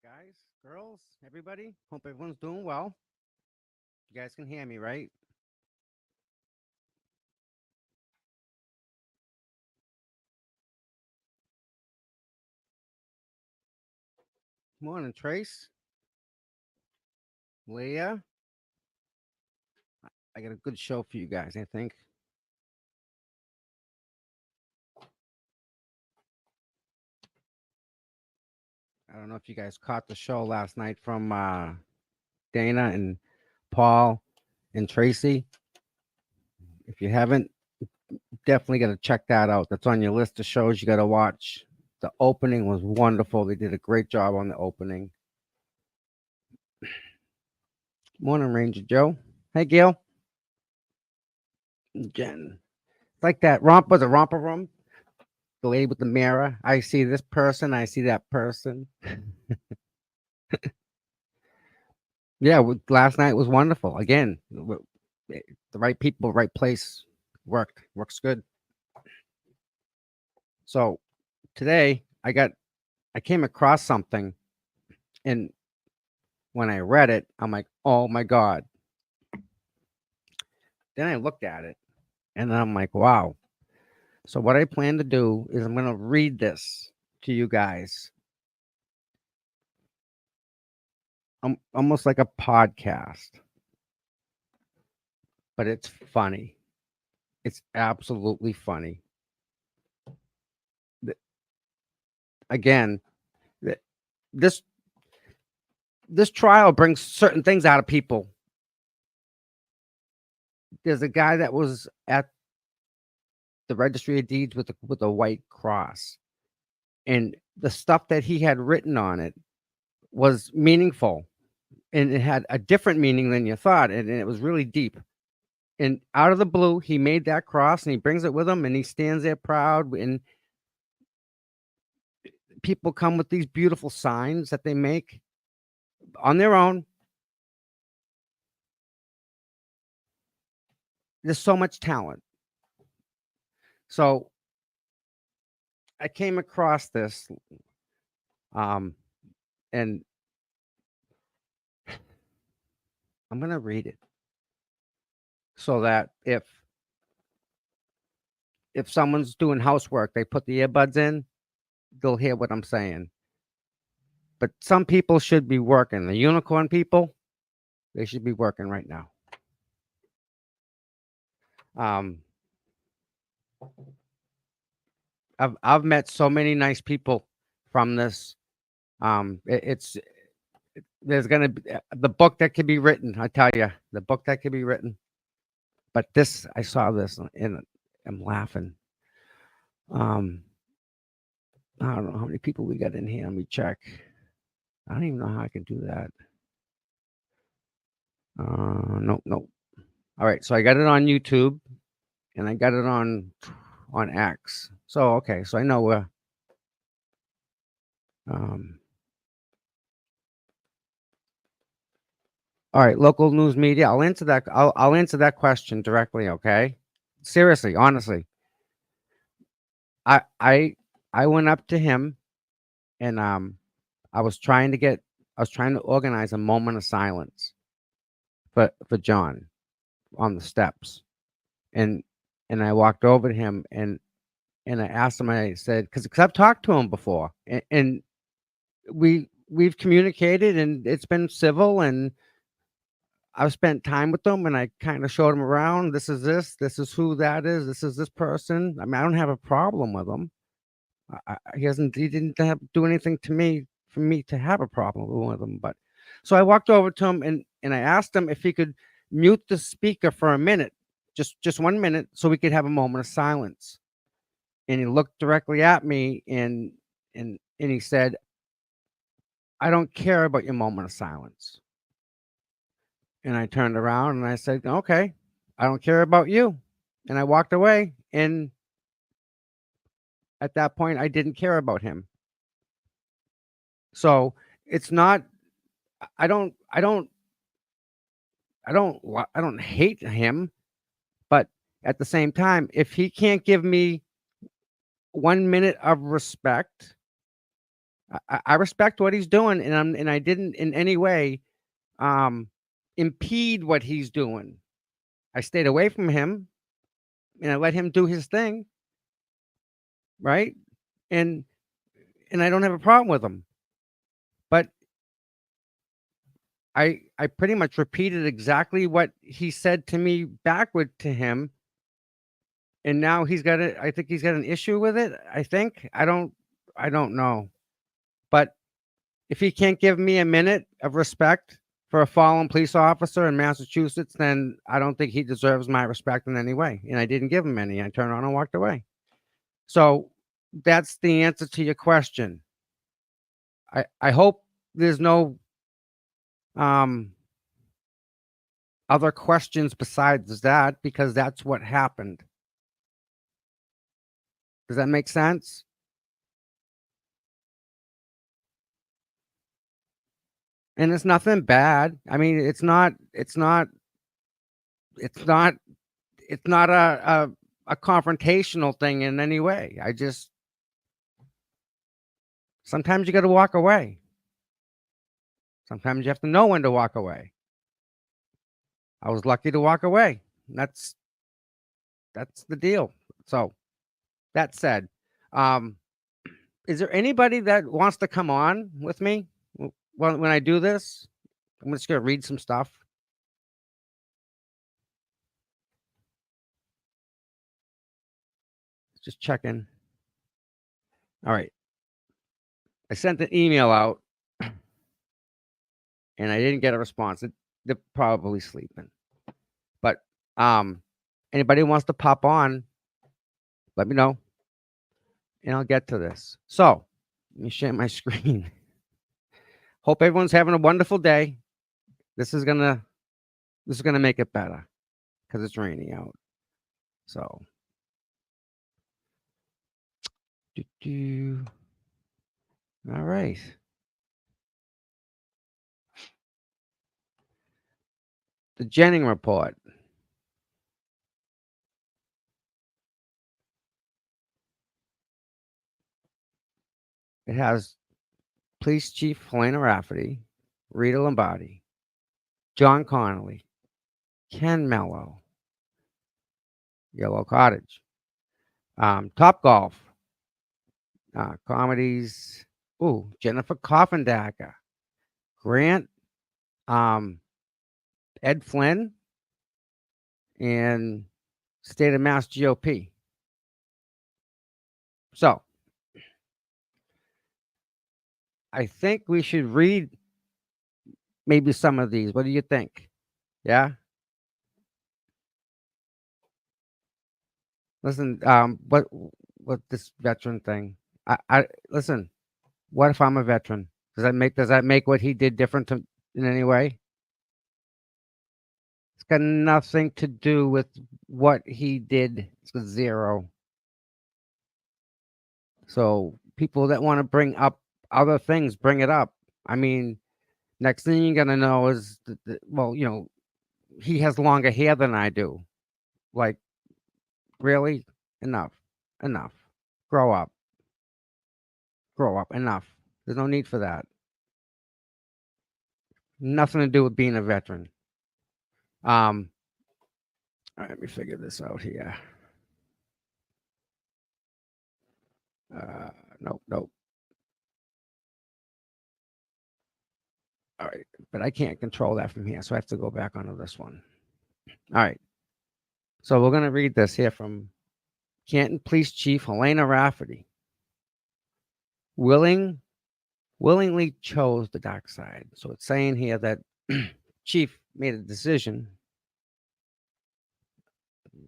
Guys, girls, everybody. Hope everyone's doing well. You guys can hear me, right? Morning, Trace, Leah. I got a good show for you guys, I think. I don't know if you guys caught the show last night from Dana and Paul and Tracy. If you haven't, definitely got to check that out. That's on your list of shows you got to watch. The opening was wonderful. They did a great job on the opening. Morning, Ranger Joe. Hey, Gail. Jen. It's like that romper, the romper room. The lady with the mirror. I see this person. I see that person. Yeah, last night was wonderful. Again, the right people, right place works good. So today I came across something, and when I read it, I'm like, oh my god. Then I looked at it, and I'm like, wow. So what I plan to do is I'm gonna read this to you guys. Almost like a podcast, but it's funny. It's absolutely funny. Th- Again, th- this this trial brings certain things out of people. There's a guy that was at the registry of deeds with a white cross, and the stuff that he had written on it was meaningful, and it had a different meaning than you thought, and it was really deep. And out of the blue, he made that cross, and he brings it with him, and he stands there proud. And people come with these beautiful signs that they make on their own. There's so much talent. So I came across this, um, and I'm gonna read it so that if someone's doing housework, they put the earbuds in, they'll hear what I'm saying. But some people should be working. The unicorn people, they should be working right now. Um, I've met so many nice people from this. It's there's gonna be the book that could be written. I tell you, the book that could be written. But this, I saw this and I'm laughing. Um, I don't know how many people we got in here. Let me check. I don't even know how I can do that. Nope, nope. All right, so I got it on YouTube and I got it on X. So okay, so I know where. Um, all right, local news media. I'll answer that. I'll answer that question directly. Okay, seriously, honestly, I I I went up to him and I was trying to get I was trying to organize a moment of silence for John on the steps, and I walked over to him and I asked him. I said because I've talked to him before, and we've communicated and it's been civil, and I've spent time with them, and I kind of showed him around. This is this. This is who that is. This is this person. I mean, I don't have a problem with him. He hasn't. He didn't do anything to me for me to have a problem with him. But so I walked over to him and I asked him if he could mute the speaker for a minute, just 1 minute, so we could have a moment of silence. And he looked directly at me and he said, "I don't care about your moment of silence." And I turned around and I said, "Okay, I don't care about you." And I walked away. And at that point, I didn't care about him. So it's not. I don't. I don't. I don't hate him, but at the same time, if he can't give me 1 minute of respect, I respect what he's doing, and I didn't in any way impede what he's doing. I stayed away from him and I let him do his thing, right? And I don't have a problem with him. But I pretty much repeated exactly what he said to me backward to him, and now he's got I think he's got an issue with it. I think. I don't know. But if he can't give me a minute of respect for a fallen police officer in Massachusetts, then I don't think he deserves my respect in any way. And I didn't give him any. I turned around and walked away. So that's the answer to your question. I hope there's no other questions besides that, because that's what happened. Does that make sense? And it's nothing bad. I mean, it's not a confrontational thing in any way. I just sometimes you got to walk away. Sometimes you have to know when to walk away. I was lucky to walk away. That's the deal. So that said, is there anybody that wants to come on with me when I do this? I'm just gonna read some stuff. Just checking. All right. I sent an email out and I didn't get a response. They're probably sleeping. But anybody wants to pop on, let me know and I'll get to this. So let me share my screen. Hope everyone's having a wonderful day. This is gonna make it better because it's raining out. So all right. The Jennings report. It has Police Chief Helena Rafferty, Rita Lombardi, John Connolly, Ken Mello, Yellow Cottage, Top Golf, comedies. Ooh, Jennifer Coffendacker, Grant, Ed Flynn, and State of Mass GOP. So I think we should read maybe some of these. What do you think? Yeah. Listen, what this veteran thing? I listen. What if I'm a veteran? Does that make what he did different in any way? It's got nothing to do with what he did. It's got zero. So people that want to bring up other things, bring it up. I mean, next thing you're gonna know is well, he has longer hair than I do. Like, really? Enough. Enough. Grow up. Grow up. Enough. There's no need for that. Nothing to do with being a veteran. All right, let me figure this out here. Nope, nope. All right, but I can't control that from here, so I have to go back onto this one. All right. So we're going to read this here from Canton Police Chief Helena Rafferty. Willingly chose the dark side. So it's saying here that Chief made a decision.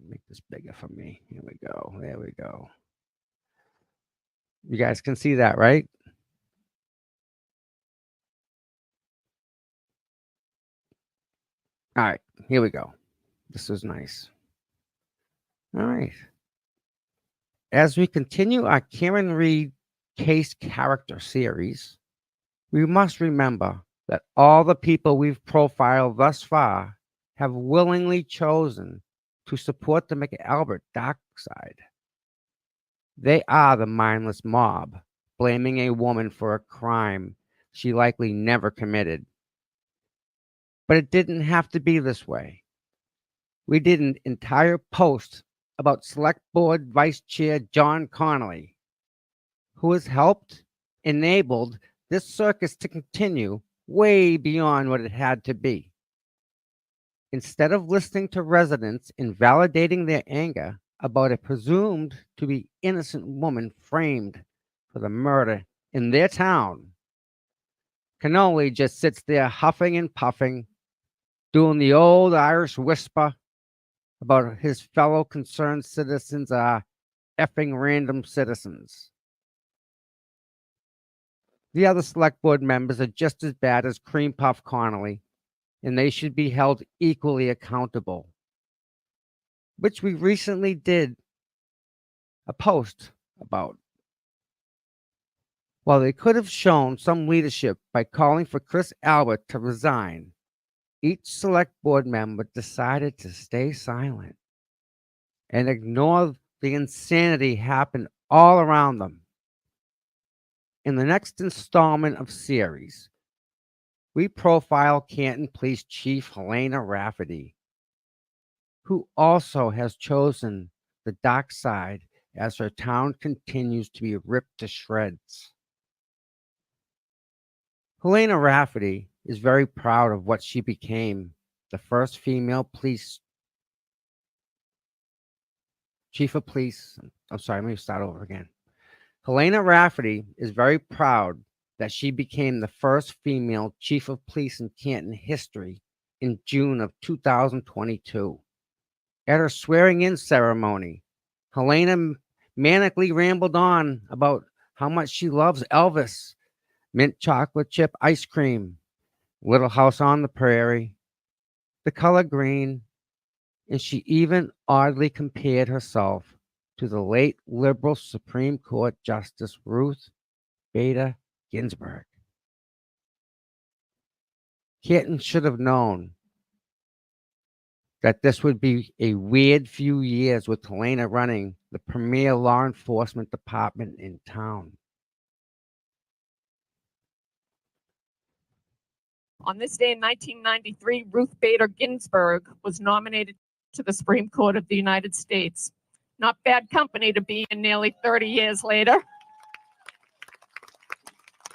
Make this bigger for me. Here we go. There we go. You guys can see that, right? All right, here we go. This is nice. All right. As we continue our Karen Reed case character series, we must remember that all the people we've profiled thus far have willingly chosen to support the McAlbert dark side. They are the mindless mob blaming a woman for a crime she likely never committed. But it didn't have to be this way. We did an entire post about Select Board Vice Chair John Connolly, who has helped enabled this circus to continue way beyond what it had to be. Instead of listening to residents and validating their anger about a presumed to be innocent woman framed for the murder in their town, Cannoli just sits there huffing and puffing, doing the old Irish whisper about his fellow concerned citizens are effing random citizens. The other select board members are just as bad as Cream Puff Connolly, and they should be held equally accountable, which we recently did a post about. While they could have shown some leadership by calling for Chris Albert to resign, each select board member decided to stay silent and ignore the insanity happened all around them. In the next installment of series, we profile Canton Police Chief Helena Rafferty, who also has chosen the dark side as her town continues to be ripped to shreds. Helena Rafferty is very proud of what she became, the first female police chief of police. I'm sorry, let me start over again. Helena Rafferty is very proud that she became the first female chief of police in Canton history in June of 2022. At her swearing-in ceremony, Helena manically rambled on about how much she loves Elvis, mint chocolate chip ice cream, Little House on the Prairie, the color green, and she even oddly compared herself to the late liberal Supreme Court Justice Ruth Bader Ginsburg. Canton should have known that this would be a weird few years with Helena running the premier law enforcement department in town. On this day in 1993, Ruth Bader Ginsburg was nominated to the Supreme Court of the United States. Not bad company to be in nearly 30 years later.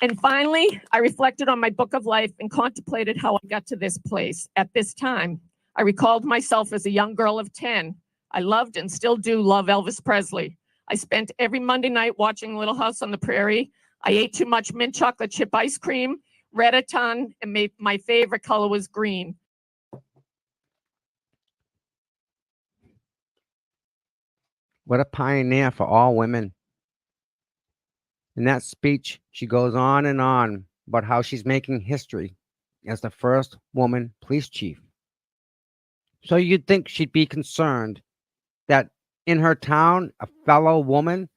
And finally, I reflected on my book of life and contemplated how I got to this place. At this time, I recalled myself as a young girl of 10. I loved and still do love Elvis Presley. I spent every Monday night watching Little House on the Prairie. I ate too much mint chocolate chip ice cream, read a ton, and my favorite color was green. What a pioneer for all women. In that speech, she goes on and on about how she's making history as the first woman police chief. So you'd think she'd be concerned that in her town, a fellow woman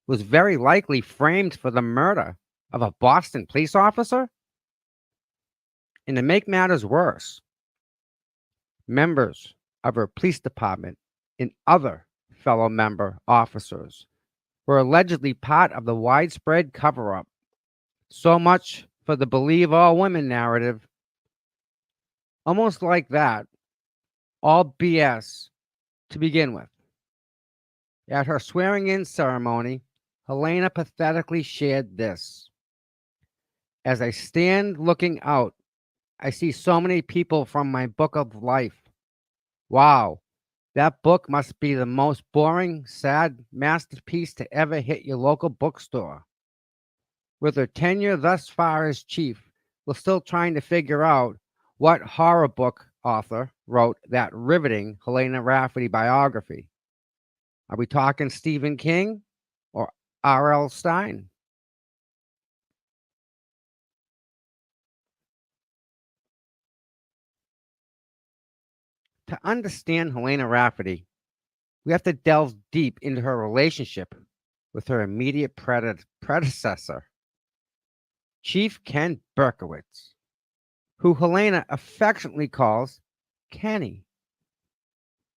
was very likely framed for the murder of a Boston police officer. And to make matters worse, members of her police department and other fellow member officers were allegedly part of the widespread cover-up. So much for the believe all women narrative. Almost like that, all BS to begin with. At her swearing-in ceremony, Helena pathetically shared this. As I stand looking out, I see so many people from my book of life. Wow, that book must be the most boring, sad masterpiece to ever hit your local bookstore. With her tenure thus far as chief, we're still trying to figure out what horror book author wrote that riveting Helena Rafferty biography. Are we talking Stephen King or R.L. Stein? To understand Helena Rafferty, we have to delve deep into her relationship with her immediate predecessor, Chief Ken Berkowitz, who Helena affectionately calls Kenny.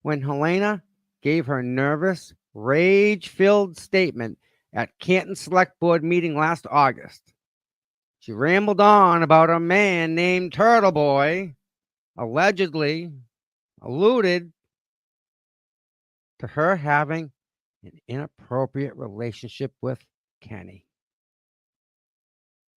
When Helena gave her nervous, rage-filled statement at Canton Select Board meeting last August. She rambled on about a man named Turtle Boy, allegedly alluded to her having an inappropriate relationship with Kenny.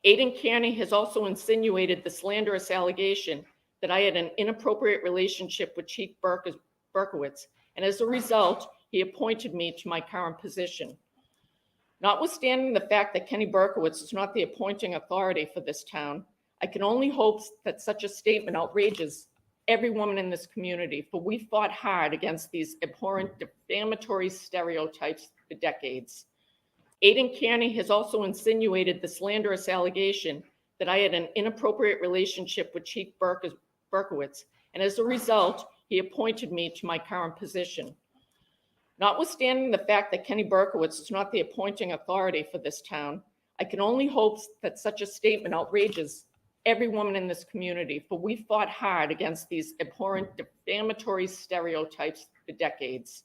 Aidan Kearney has also insinuated the slanderous allegation that I had an inappropriate relationship with Chief Berkowitz, and as a result, he appointed me to my current position. Notwithstanding the fact that Kenny Berkowitz is not the appointing authority for this town, I can only hope that such a statement outrages every woman in this community, for we fought hard against these abhorrent, defamatory stereotypes for decades. Aidan Kearney has also insinuated the slanderous allegation that I had an inappropriate relationship with Chief Berkowitz, and as a result, he appointed me to my current position. Notwithstanding the fact that Kenny Berkowitz is not the appointing authority for this town, I can only hope that such a statement outrages every woman in this community, for we fought hard against these abhorrent, defamatory stereotypes for decades.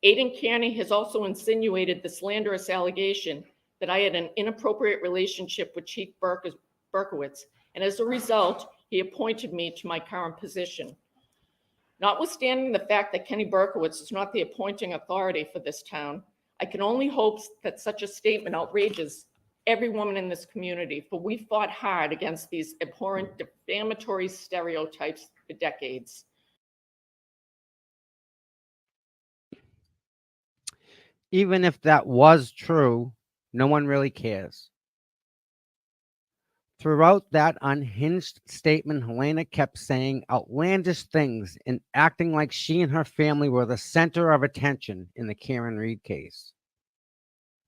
Aidan Kearney has also insinuated the slanderous allegation that I had an inappropriate relationship with Chief Berkowitz, and as a result, he appointed me to my current position. Notwithstanding the fact that Kenny Berkowitz is not the appointing authority for this town, I can only hope that such a statement outrages every woman in this community, for we fought hard against these abhorrent, defamatory stereotypes for decades. Even if that was true, no one really cares. Throughout that unhinged statement, Helena kept saying outlandish things and acting like she and her family were the center of attention in the Karen Reed case.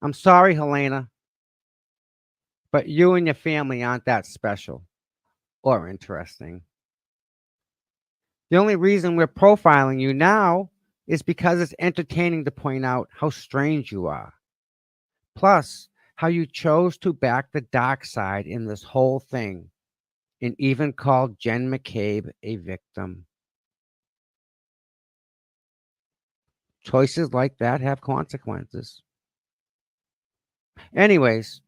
I'm sorry, Helena, but you and your family aren't that special or interesting. The only reason we're profiling you now is because it's entertaining to point out how strange you are. Plus, how you chose to back the dark side in this whole thing and even called Jen McCabe a victim. Choices like that have consequences. Anyways,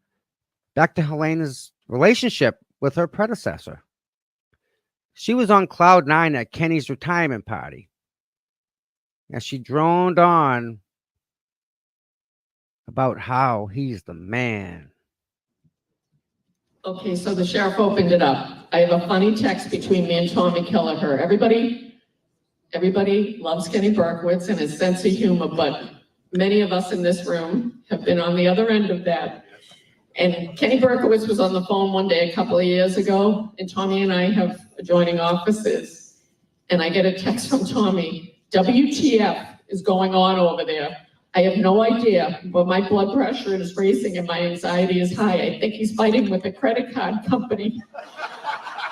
back to Helena's relationship with her predecessor. She was on cloud nine at Kenny's retirement party as she droned on about how he's the man. Okay, so the sheriff opened it up. I have a funny text between me and Tommy Kelleher. Everybody loves Kenny Berkowitz and his sense of humor, but many of us in this room have been on the other end of that. And Kenny Berkowitz was on the phone one day a couple of years ago, and Tommy and I have adjoining offices. And I get a text from Tommy, WTF is going on over there? I have no idea, but my blood pressure is racing and my anxiety is high. I think he's fighting with a credit card company.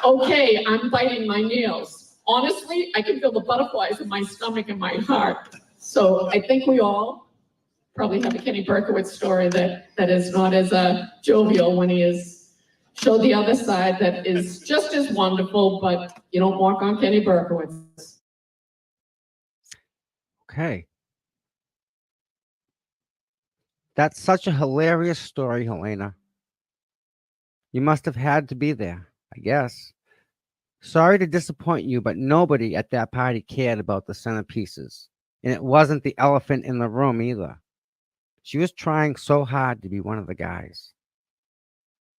Okay, I'm biting my nails. Honestly, I can feel the butterflies in my stomach and my heart. So I think we all probably have a Kenny Berkowitz story that is not as jovial when he is showed the other side that is just as wonderful, but you don't walk on Kenny Berkowitz. Okay. That's such a hilarious story, Helena. You must have had to be there, I guess. Sorry to disappoint you, but nobody at that party cared about the centerpieces. And it wasn't the elephant in the room either. She was trying so hard to be one of the guys.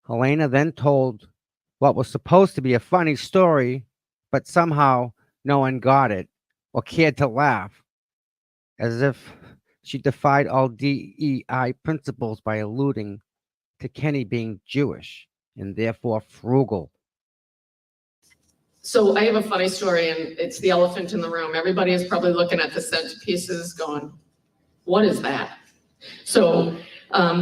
Helena then told what was supposed to be a funny story, but somehow no one got it or cared to laugh, as if she defied all DEI principles by alluding to Kenny being Jewish and therefore frugal. So I have a funny story, and it's the elephant in the room. Everybody is probably looking at the centerpieces going, what is that? So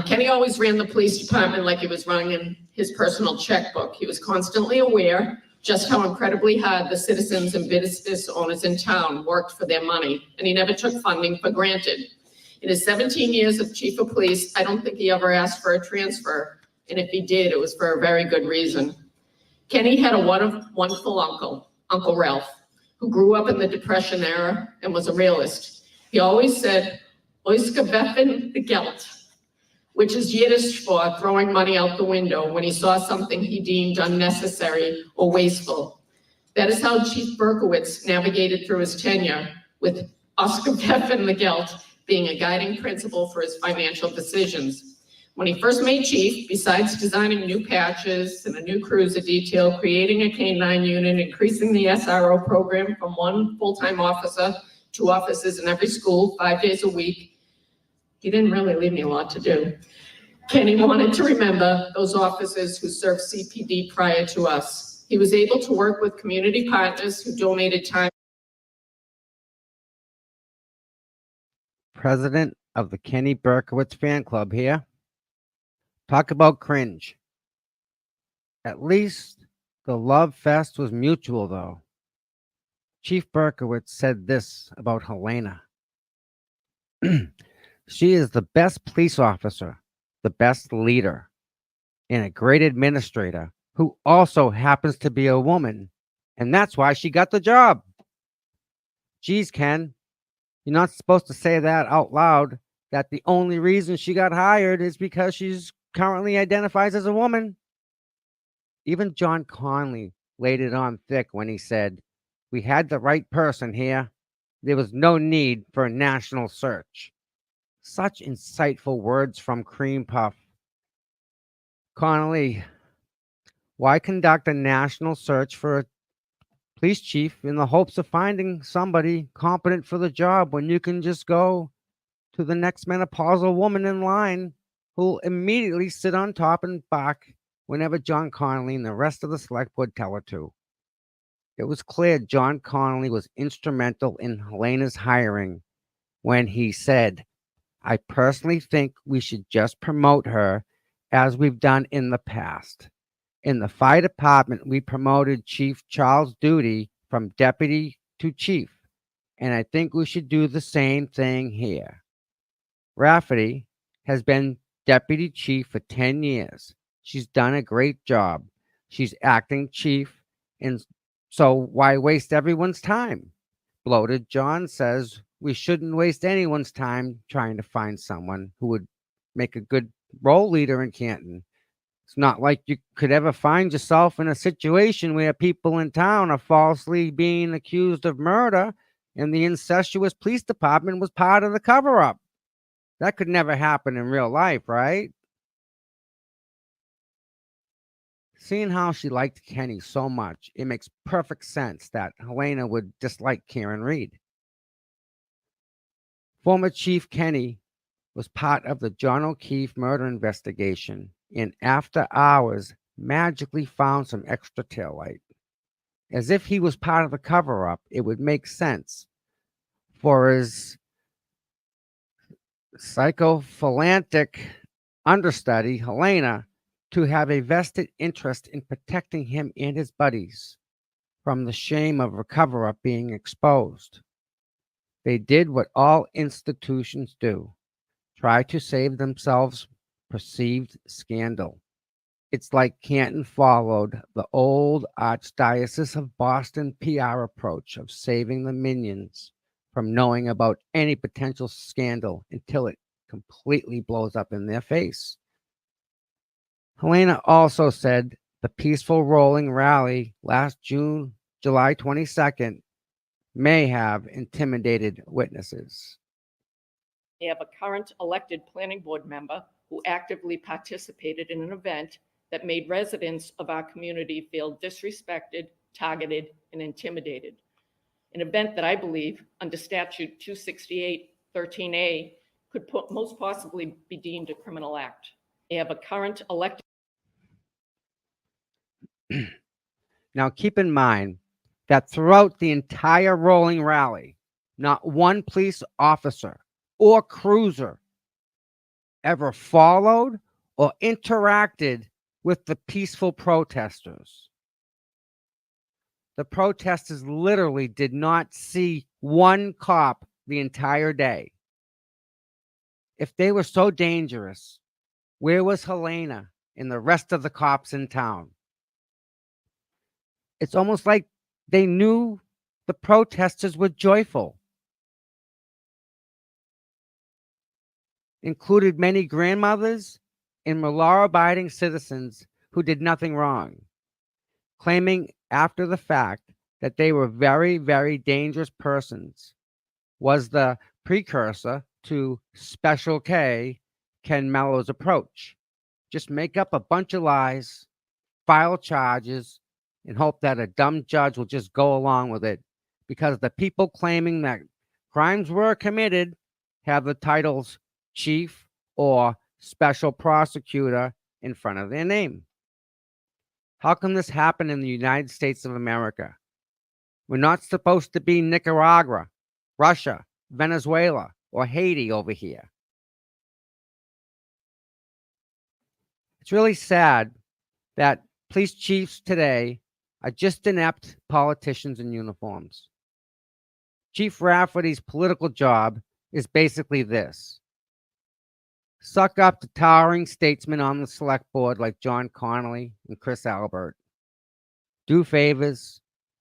Kenny always ran the police department like he was running his personal checkbook. He was constantly aware just how incredibly hard the citizens and business owners in town worked for their money, and he never took funding for granted. In his 17 years of chief of police, I don't think he ever asked for a transfer, and if he did, it was for a very good reason. Kenny had a wonderful uncle, Uncle Ralph, who grew up in the Depression era and was a realist. He always said, "Oiska Beffen the Geld," which is Yiddish for throwing money out the window when he saw something he deemed unnecessary or wasteful. That is how Chief Berkowitz navigated through his tenure, with Oscar Pfeffenmigelt being a guiding principle for his financial decisions. When he first made chief, besides designing new patches and a new cruiser detail, creating a K-9 unit, increasing the SRO program from one full-time officer, 2 officers in every school, 5 days a week, he didn't really leave me a lot to do. Kenny wanted to remember those officers who served CPD prior to us. He was able to work with community partners who donated time. President of the Kenny Berkowitz fan club here. Talk about cringe. At least the love fest was mutual, though. Chief Berkowitz said this about Helena. She is the best police officer, the best leader, and a great administrator who also happens to be a woman, and that's why she got the job. Geez, Ken, you're not supposed to say that out loud, that the only reason she got hired is because she's currently identifies as a woman. Even John Conley laid it on thick when he said, "We had the right person here. There was no need for a national search." Such insightful words from Cream Puff. Connolly, why conduct a national search for a police chief in the hopes of finding somebody competent for the job when you can just go to the next menopausal woman in line who'll immediately sit on top and bark whenever John Connolly and the rest of the select board tell her to? It was clear John Connolly was instrumental in Helena's hiring when he said, "I personally think we should just promote her as we've done in the past. In the fire department, we promoted Chief Charles Duty from deputy to chief, and I think we should do the same thing here." Rafferty has been deputy chief for 10 years. She's done a great job. She's acting chief, and so why waste everyone's time? Bloated John says we shouldn't waste anyone's time trying to find someone who would make a good role leader in Canton. It's not like you could ever find yourself in a situation where people in town are falsely being accused of murder and the incestuous police department was part of the cover-up. That could never happen in real life, right? Seeing how she liked Kenny so much, it makes perfect sense that Helena would dislike Karen Reed. Former Chief Kenny was part of the John O'Keefe murder investigation and after hours magically found some extra taillight. As if he was part of the cover-up, it would make sense for his psychophalantic understudy, Helena, to have a vested interest in protecting him and his buddies from the shame of a cover-up being exposed. They did what all institutions do, try to save themselves perceived scandal. It's like Canton followed the old Archdiocese of Boston PR approach of saving the minions from knowing about any potential scandal until it completely blows up in their face. Helena also said the peaceful rolling rally last July 22nd, may have intimidated witnesses. They have a current elected planning board member who actively participated in an event that made residents of our community feel disrespected, targeted, and intimidated. An event that I believe under statute 268-13A could most possibly be deemed a criminal act. They have a current elected. Now keep in mind that throughout the entire rolling rally, not one police officer or cruiser ever followed or interacted with the peaceful protesters. The protesters literally did not see one cop the entire day. If they were so dangerous, where was Helena and the rest of the cops in town? It's almost like they knew the protesters were joyful. included many grandmothers and law-abiding citizens who did nothing wrong, claiming after the fact that they were very, very dangerous persons, was the precursor to Special K, Ken Mellow's approach. Just make up a bunch of lies, file charges, and hope that a dumb judge will just go along with it, because the people claiming that crimes were committed have the titles chief or special prosecutor in front of their name. How come this happened in the United States of America? We're not supposed to be Nicaragua, Russia, Venezuela, or Haiti over here. It's really sad that police chiefs today are just inept politicians in uniforms. Chief Rafferty's political job is basically this: suck up to towering statesmen on the select board like John Connolly and Chris Albert, do favors,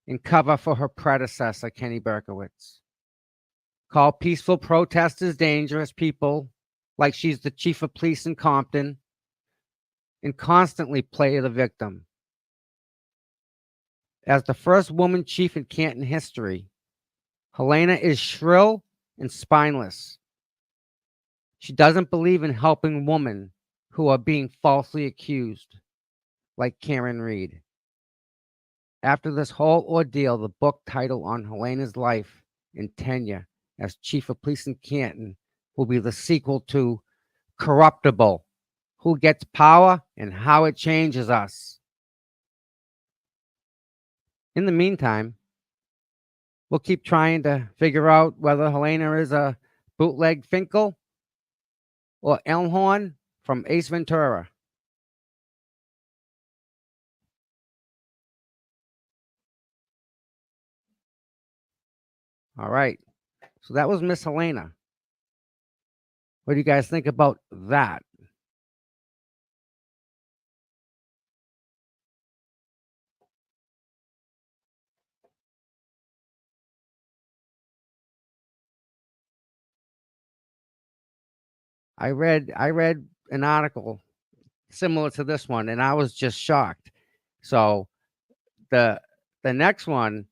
and cover for her predecessor, Kenny Berkowitz. Call peaceful protesters dangerous people like she's the chief of police in Compton, and constantly play the victim. As the first woman chief in Canton history, Helena is shrill and spineless. She doesn't believe in helping women who are being falsely accused, like Karen Reed. After this whole ordeal, the book title on Helena's life and tenure as chief of police in Canton will be the sequel to Corruptible: Who Gets Power and How It Changes Us. In the meantime, we'll keep trying to figure out whether Helena is a bootleg Finkel or Elmhorn from Ace Ventura. All right. So that was Miss Helena. What do you guys think about that? I read an article similar to this one, and I was just shocked. So the next one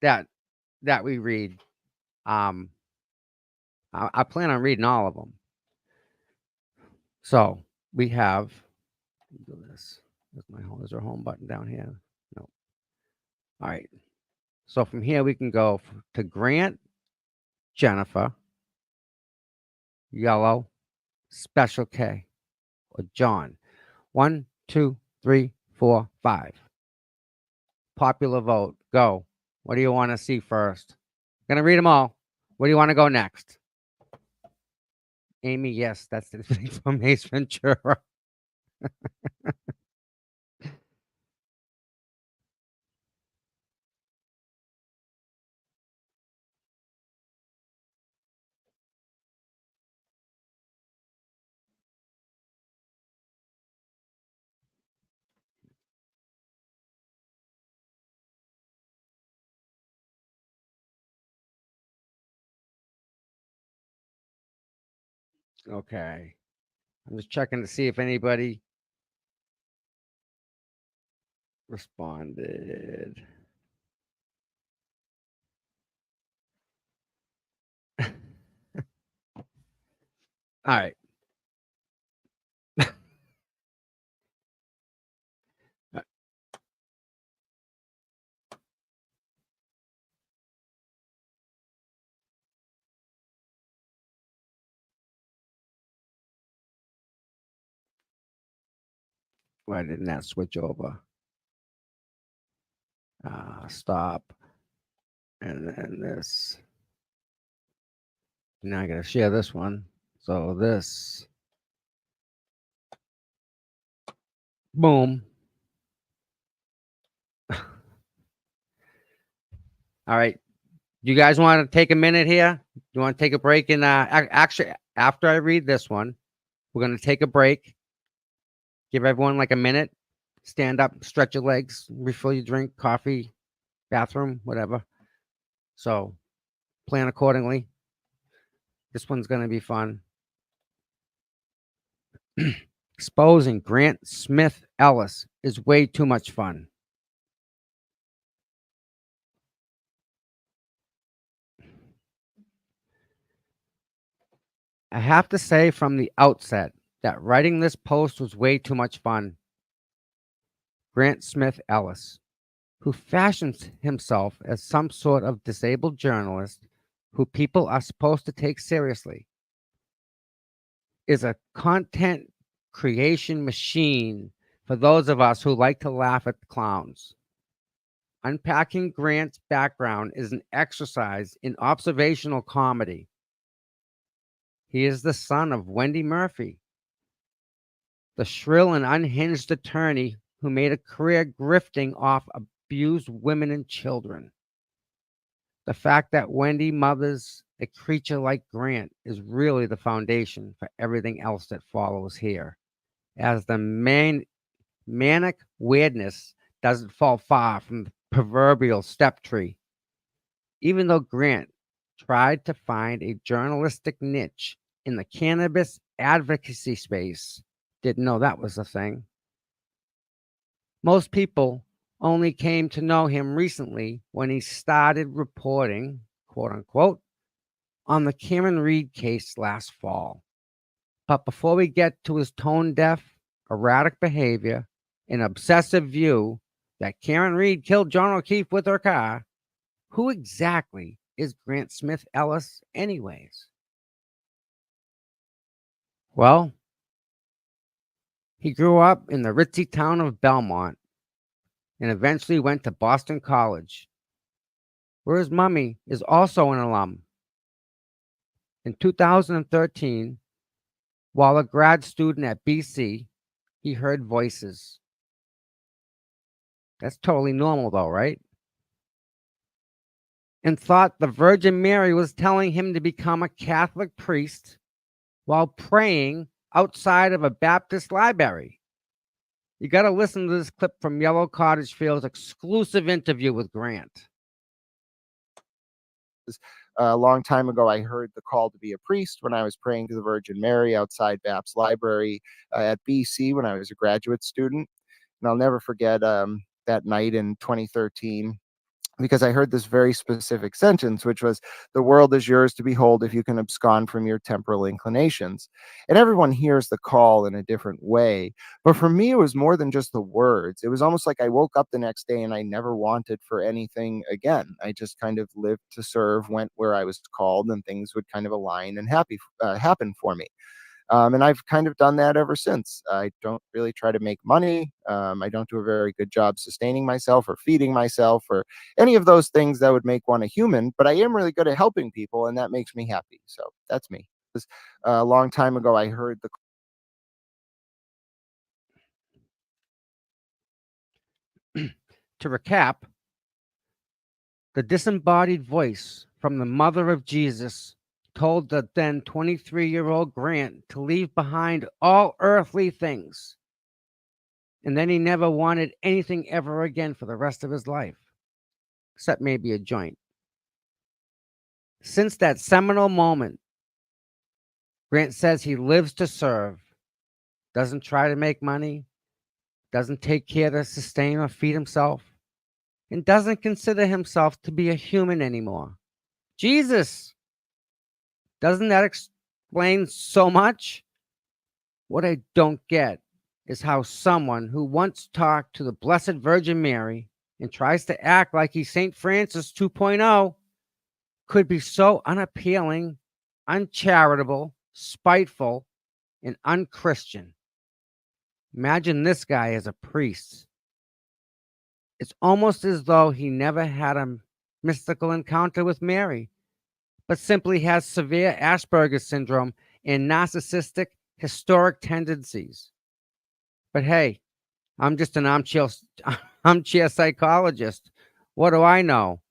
that we read, I plan on reading all of them. So we have, do this. Is there a home button down here? No. All right. So from here we can go to Grant, Jennifer, Yellow, Special K, or John. 1, 2, 3, 4, 5. Popular vote. Go. What do you want to see first? Gonna read them all. Where do you want to go next? Amy, yes, that's the thing from Ace Ventura. Okay. I'm just checking to see if anybody responded. All right. Why didn't that switch over? Stop. And then this. Now I gotta share this one. So this. Boom. All right. You guys want to take a minute here? You want to take a break? And actually, after I read this one, we're going to take a break. Give everyone like a minute. Stand up, stretch your legs, refill your drink, coffee, bathroom, whatever. So plan accordingly. This one's going to be fun. Exposing Grant Smith Ellis is way too much fun. I have to say from the outset that writing this post was way too much fun. Grant Smith Ellis, who fashions himself as some sort of disabled journalist who people are supposed to take seriously, is a content creation machine for those of us who like to laugh at clowns. Unpacking Grant's background is an exercise in observational comedy. He is the son of Wendy Murphy, the shrill and unhinged attorney who made a career grifting off abused women and children. The fact that Wendy mothers a creature like Grant is really the foundation for everything else that follows here, as the manic weirdness doesn't fall far from the proverbial step tree. Even though Grant tried to find a journalistic niche in the cannabis advocacy space, didn't know that was a thing. Most people only came to know him recently when he started reporting, quote unquote, on the Cameron Reed case last fall. But before we get to his tone deaf, erratic behavior, and obsessive view that Karen Reed killed John O'Keefe with her car, who exactly is Grant Smith Ellis, anyways? Well, he grew up in the ritzy town of Belmont and eventually went to Boston College, where his mummy is also an alum. In 2013, while a grad student at BC, he heard voices. That's totally normal, though, right? And thought the Virgin Mary was telling him to become a Catholic priest while praying outside of a Baptist library. You got to listen to this clip from Yellow Cottage Field's exclusive interview with Grant. A long time ago, I heard the call to be a priest when I was praying to the Virgin Mary outside Baptist Library at BC when I was a graduate student. And I'll never forget that night in 2013, because I heard this very specific sentence, which was, "The world is yours to behold if you can abscond from your temporal inclinations." And everyone hears the call in a different way. But for me, it was more than just the words. It was almost like I woke up the next day and I never wanted for anything again. I just kind of lived to serve, went where I was called, and things would kind of align and happen for me. And I've kind of done that ever since. I don't really try to make money. I don't do a very good job sustaining myself or feeding myself or any of those things that would make one a human, but I am really good at helping people, and that makes me happy. So that's me. A long time ago, I heard the To recap, the disembodied voice from the mother of Jesus told the then 23-year-old Grant to leave behind all earthly things. And then he never wanted anything ever again for the rest of his life, except maybe a joint. Since that seminal moment, Grant says he lives to serve, doesn't try to make money, doesn't take care to sustain or feed himself, and doesn't consider himself to be a human anymore. Jesus! Doesn't that explain so much? What I don't get is how someone who once talked to the Blessed Virgin Mary and tries to act like he's St. Francis 2.0 could be so unappealing, uncharitable, spiteful, and unchristian. Imagine this guy as a priest. It's almost as though he never had a mystical encounter with Mary, but simply has severe Asperger's syndrome and narcissistic, historic tendencies. But hey, I'm just an armchair psychologist. What do I know?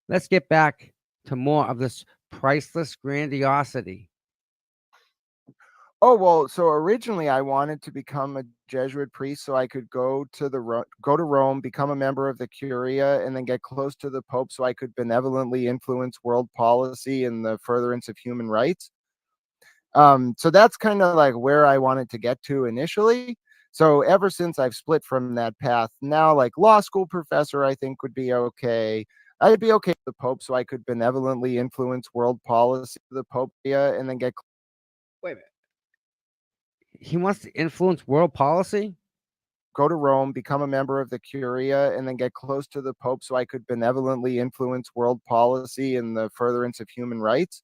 Let's get back to more of this priceless grandiosity. Oh, well, so originally I wanted to become a Jesuit priest so I could go to Rome, become a member of the Curia, and then get close to the Pope so I could benevolently influence world policy and the furtherance of human rights. So that's kind of like where I wanted to get to initially. So ever since I've split from that path, now like law school professor, I think would be okay. I'd be okay with the Pope, so I could benevolently influence world policy, the Pope, yeah, and then get Wait a minute. He wants to influence world policy? go to Rome, become a member of the Curia, and then get close to the Pope, so I could benevolently influence world policy and the furtherance of human rights.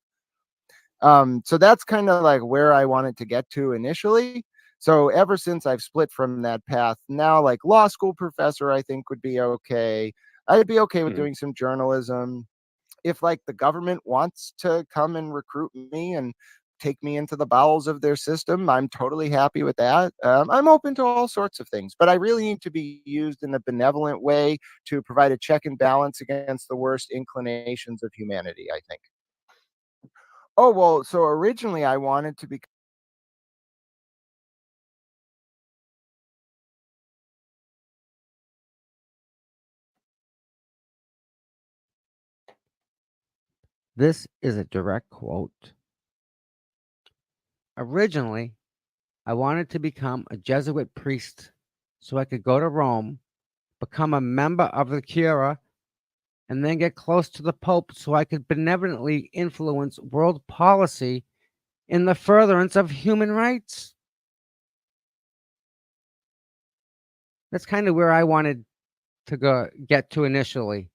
So that's kind of like where I wanted to get to initially. So ever since I've split from that path, now like law school professor, I think would be okay. I'd be okay with Hmm. doing some journalism. If like the government wants to come and recruit me and take me into the bowels of their system, I'm totally happy with that. I'm open to all sorts of things, but I really need to be used in a benevolent way to provide a check and balance against the worst inclinations of humanity, I think. Oh, well, so originally I wanted to be. This is a direct quote. Originally, I wanted to become a Jesuit priest so I could go to Rome, become a member of the Curia, and then get close to the Pope so I could benevolently influence world policy in the furtherance of human rights. That's kind of where I wanted to get to initially.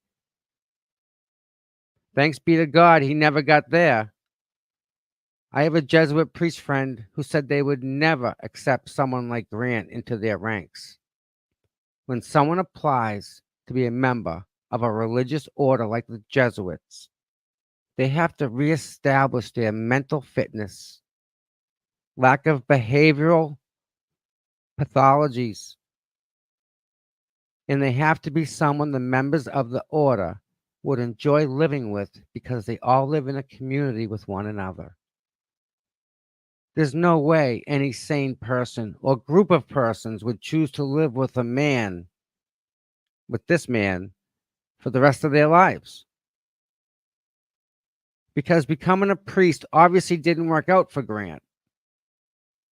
Thanks be to God, he never got there. I have a Jesuit priest friend who said they would never accept someone like Grant into their ranks. When someone applies to be a member of a religious order like the Jesuits, they have to reestablish their mental fitness, lack of behavioral pathologies, and they have to be someone the members of the order would enjoy living with because they all live in a community with one another. There's no way any sane person or group of persons would choose to live with this man, for the rest of their lives. Because becoming a priest obviously didn't work out for Grant.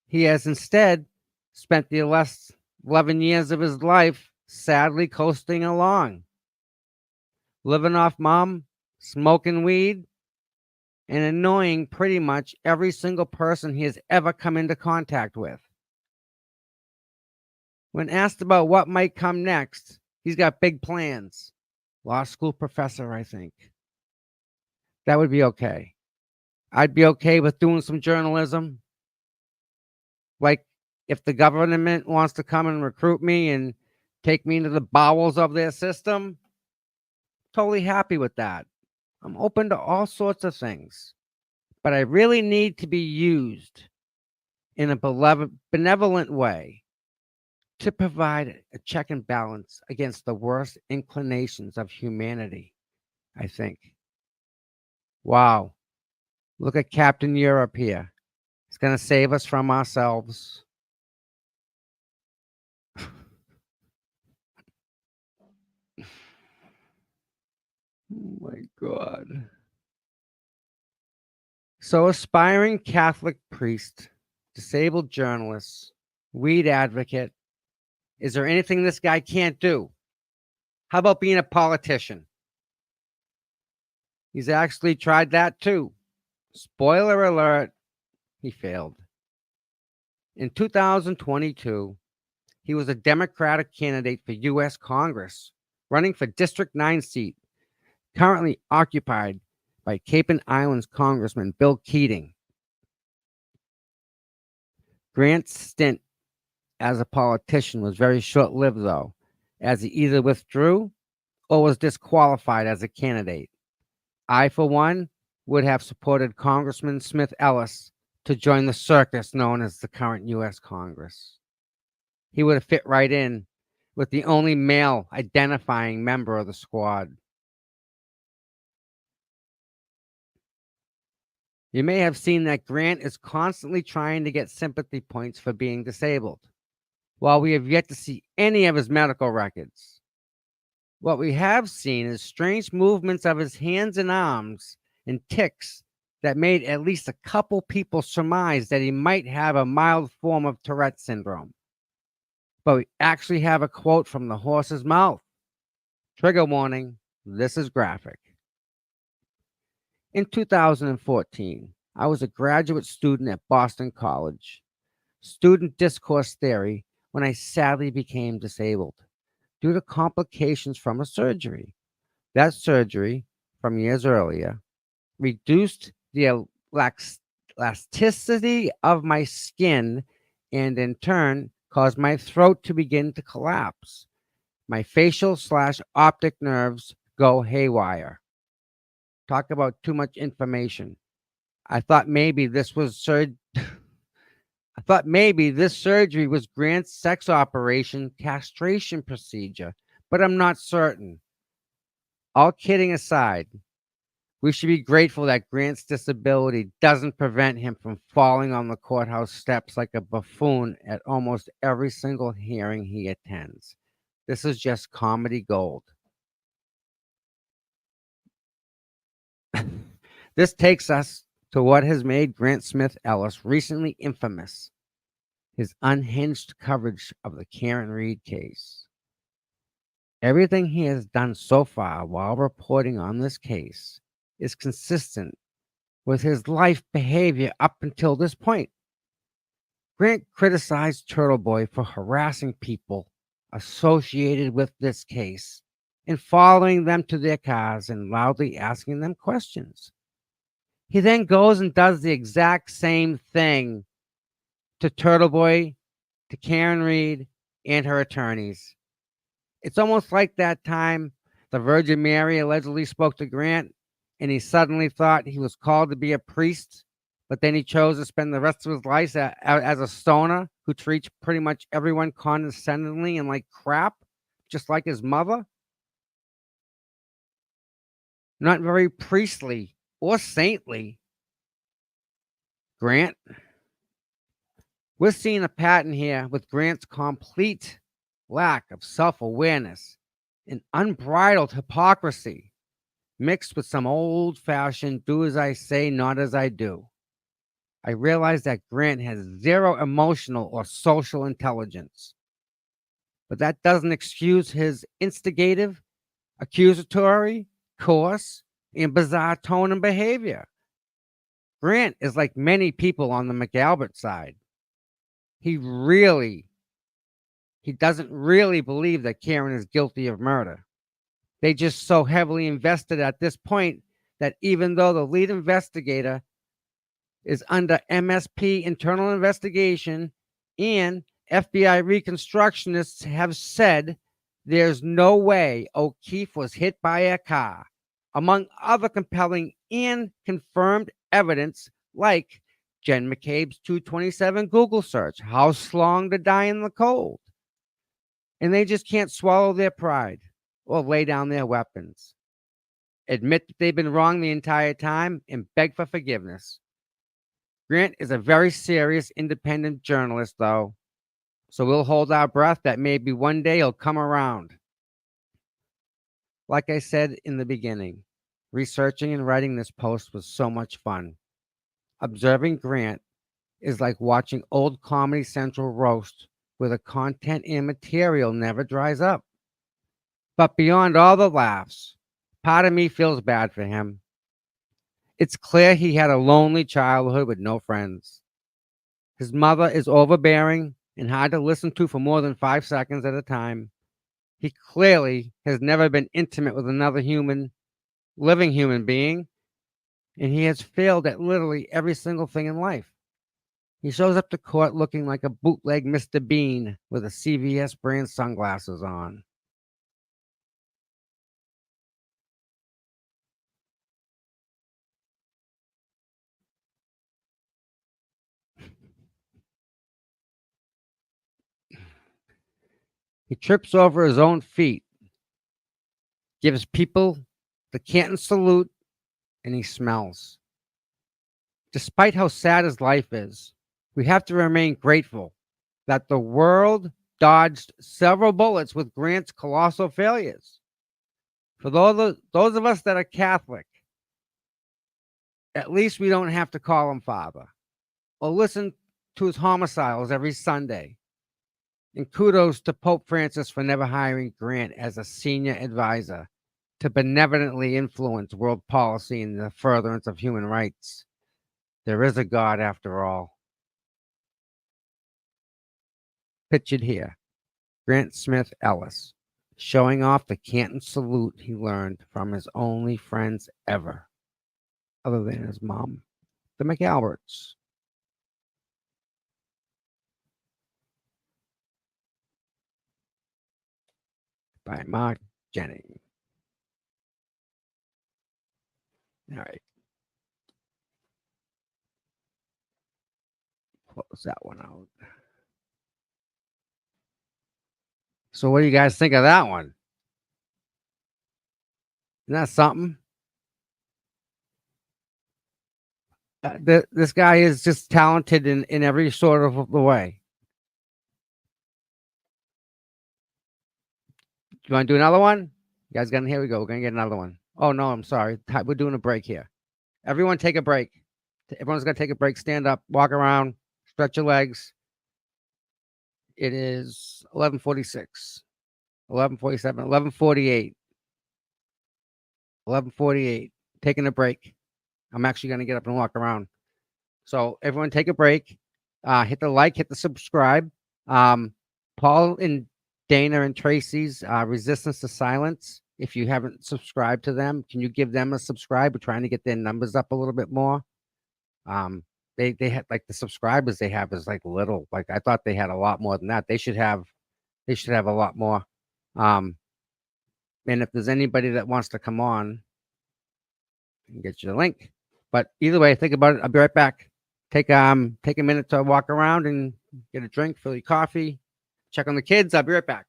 He has instead spent the last 11 years of his life sadly coasting along, living off mom, smoking weed, and annoying pretty much every single person he has ever come into contact with. When asked about what might come next, he's got big plans. Law school professor, I think. That would be okay. I'd be okay with doing some journalism. Like, if the government wants to come and recruit me and take me into the bowels of their system, totally happy with that. I'm open to all sorts of things, but I really need to be used in a benevolent way to provide a check and balance against the worst inclinations of humanity, I think. Wow. Look at Captain Europe here. He's going to save us from ourselves. Oh my God. So, aspiring Catholic priest, disabled journalist, weed advocate, is there anything this guy can't do? How about being a politician? He's actually tried that too. Spoiler alert, he failed. In 2022, he was a Democratic candidate for U.S. Congress, running for District 9 seat, currently occupied by Cape and Islands Congressman Bill Keating. Grant's stint as a politician was very short-lived, though, as he either withdrew or was disqualified as a candidate. I, for one, would have supported Congressman Smith Ellis to join the circus known as the current U.S. Congress. He would have fit right in with the only male identifying member of the squad. You may have seen that Grant is constantly trying to get sympathy points for being disabled, while we have yet to see any of his medical records. What we have seen is strange movements of his hands and arms and tics that made at least a couple people surmise that he might have a mild form of Tourette syndrome. But we actually have a quote from the horse's mouth. Trigger warning, this is graphic. In 2014, I was a graduate student at Boston College, student discourse theory, when I sadly became disabled due to complications from a surgery. That surgery, from years earlier, reduced the elasticity of my skin and in turn caused my throat to begin to collapse. My facial/optic nerves go haywire. Talk about too much information. I thought maybe this surgery was Grant's sex operation castration procedure, but I'm not certain. All kidding aside, we should be grateful that Grant's disability doesn't prevent him from falling on the courthouse steps like a buffoon at almost every single hearing he attends. This is just comedy gold. This takes us to what has made Grant Smith Ellis recently infamous: his unhinged coverage of the Karen Reed case. Everything he has done so far while reporting on this case is consistent with his life behavior up until this point. Grant criticized Turtle Boy for harassing people associated with this case and following them to their cars and loudly asking them questions. He then goes and does the exact same thing to Turtle Boy, to Karen Reed, and her attorneys. It's almost like that time the Virgin Mary allegedly spoke to Grant and he suddenly thought he was called to be a priest, but then he chose to spend the rest of his life as a stoner who treats pretty much everyone condescendingly and like crap, just like his mother. Not very priestly or saintly. Grant. We're seeing a pattern here with Grant's complete lack of self-awareness and unbridled hypocrisy, mixed with some old-fashioned do as I say, not as I do. I realize that Grant has zero emotional or social intelligence, but that doesn't excuse his instigative, accusatory, coarse, and bizarre tone and behavior. Grant is like many people on the McAlbert side. He doesn't really believe that Karen is guilty of murder. They just so heavily invested at this point that even though the lead investigator is under MSP internal investigation and FBI reconstructionists have said there's no way O'Keefe was hit by a car, among other compelling and confirmed evidence like Jen McCabe's 227 Google search, house long to die in the cold. And they just can't swallow their pride or lay down their weapons. Admit that they've been wrong the entire time and beg for forgiveness. Grant is a very serious independent journalist, though, so we'll hold our breath that maybe one day he'll come around. Like I said in the beginning, researching and writing this post was so much fun. Observing Grant is like watching old Comedy Central roast where the content and material never dries up. But beyond all the laughs, part of me feels bad for him. It's clear he had a lonely childhood with no friends. His mother is overbearing and hard to listen to for more than 5 seconds at a time. He clearly has never been intimate with another living human being, and he has failed at literally every single thing in life. He shows up to court looking like a bootleg Mr. Bean with a CVS brand sunglasses on. He trips over his own feet, gives people the Canton salute, and he smells. Despite how sad his life is, we have to remain grateful that the world dodged several bullets with Grant's colossal failures. For those of us that are Catholic, At least we don't have to call him father or listen to his homiciles every Sunday. And kudos to Pope Francis for never hiring Grant as a senior advisor to benevolently influence world policy in the furtherance of human rights. There is a God after all. Pictured here, Grant Smith Ellis, showing off the Canton salute he learned from his only friends ever, other than his mom, the McAlberts. By Mark Jennings. All right. Close that one out. So what do you guys think of that one? Isn't that something? This guy is just talented in every sort of the way. You want to do another one? You guys got here we go. We're gonna get another one. Oh no, I'm sorry. We're doing a break here. Everyone take a break. Everyone's gonna take a break. Stand up, walk around, stretch your legs. It is 11:46, 11:47, 11:48, 11:48. Taking a break. I'm actually gonna get up and walk around. So everyone take a break. Hit the like, hit the subscribe. Paul and Dana and Tracy's Resistance to Silence. If you haven't subscribed to them, can you give them a subscribe? We're trying to get their numbers up a little bit more. They had like the subscribers they have is like little. Like I thought they had a lot more than that. They should have a lot more. And if there's anybody that wants to come on, I can get you the link. But either way, think about it. I'll be right back. Take a minute to walk around and get a drink, fill your coffee, check on the kids. I'll be right back.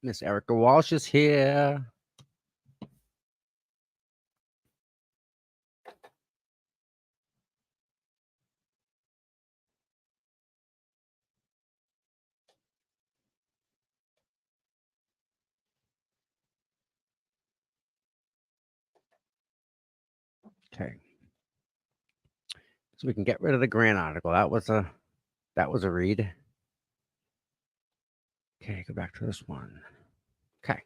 Miss Erica Walsh is here. Okay. So we can get rid of the Grant article. That was a read. Okay, go back to this one. Okay.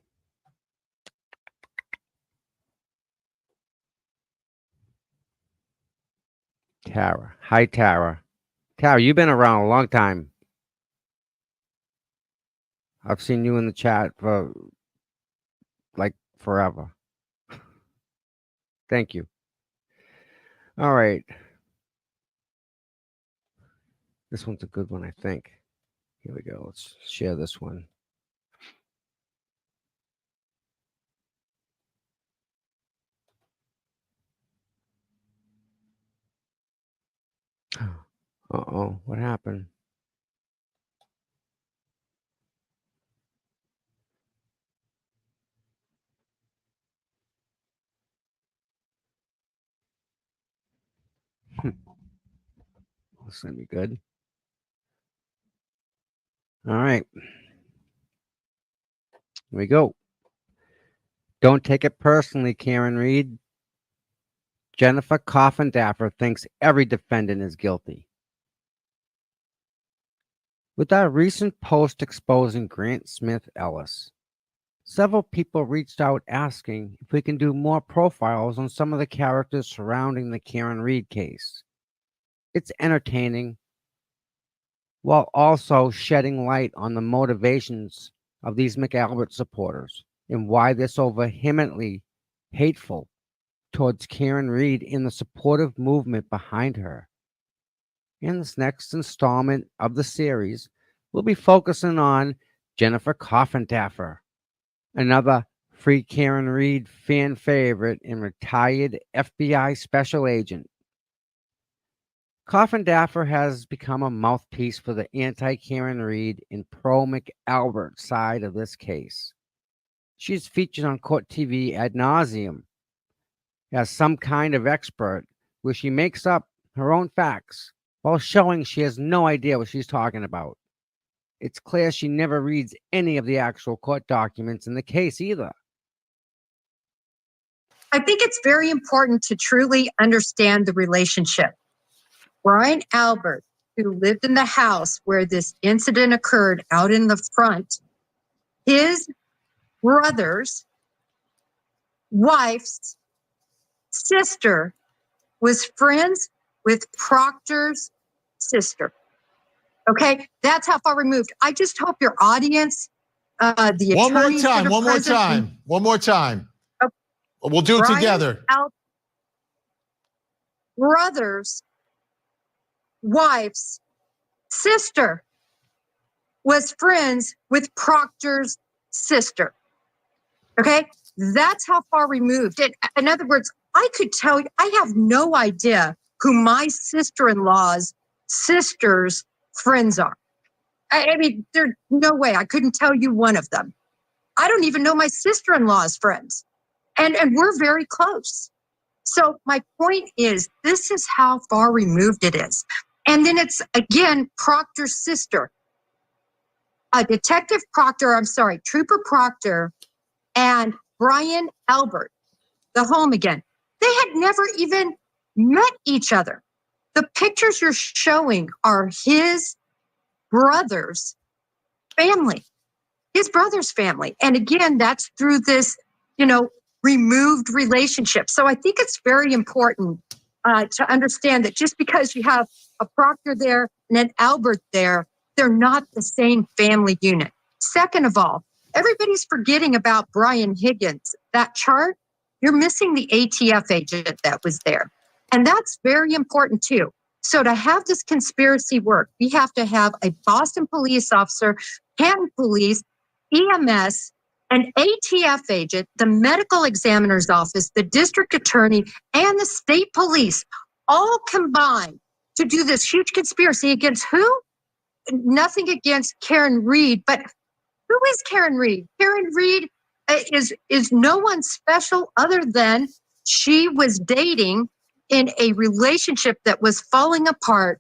Tara. Hi, Tara. Tara, you've been around a long time. I've seen you in the chat for like forever. Thank you. All right. This one's a good one, I think. Here we go. Let's share this one. Uh-oh, what happened? This is gonna be good. All right. Here we go. Don't take it personally, Karen Reed. Jennifer Coffindaffer thinks every defendant is guilty. With our recent post exposing Grant Smith Ellis, several people reached out asking if we can do more profiles on some of the characters surrounding the Karen Reed case. It's entertaining, while also shedding light on the motivations of these McAlbert supporters and why they're so vehemently hateful towards Karen Reed and the supportive movement behind her. In this next installment of the series, we'll be focusing on Jennifer Coffindaffer, another Free Karen Reed fan favorite and retired FBI special agent. Coffindaffer has become a mouthpiece for the anti-Karen Reed and pro-McAlbert side of this case. She's featured on court TV ad nauseum as some kind of expert where she makes up her own facts while showing she has no idea what she's talking about. It's clear she never reads any of the actual court documents in the case either. I think it's very important to truly understand the relationship. Brian Albert, who lived in the house where this incident occurred out in the front, his brother's wife's sister was friends with Proctor's sister. Okay, that's how far removed. I just hope your audience, the One more attorneys that time, are one more present- time, one more time. Okay. We'll do it Brian together. Brother's wife's sister was friends with Proctor's sister. Okay, that's how far removed. In other words, I could tell you, I have no idea who my sister-in-law's sister's friends are. I mean, there's no way. I couldn't tell you one of them. I don't even know my sister-in-law's friends. And we're very close. So my point is, this is how far removed it is. And then it's, again, Proctor's sister. Trooper Proctor and Brian Albert, the home again. They had never even met each other. The pictures you're showing are his brother's family. And again, that's through this, removed relationship. So I think it's very important to understand that just because you have a Proctor there and an Albert there, they're not the same family unit. Second of all, everybody's forgetting about Brian Higgins. That chart, you're missing the ATF agent that was there. And that's very important too. So to have this conspiracy work, we have to have a Boston police officer, Canton Police, EMS, an ATF agent, the medical examiner's office, the district attorney, and the state police all combined to do this huge conspiracy against who? Nothing against Karen Reed, but Who is Karen Reed? Karen Reed is no one special other than she was dating in a relationship that was falling apart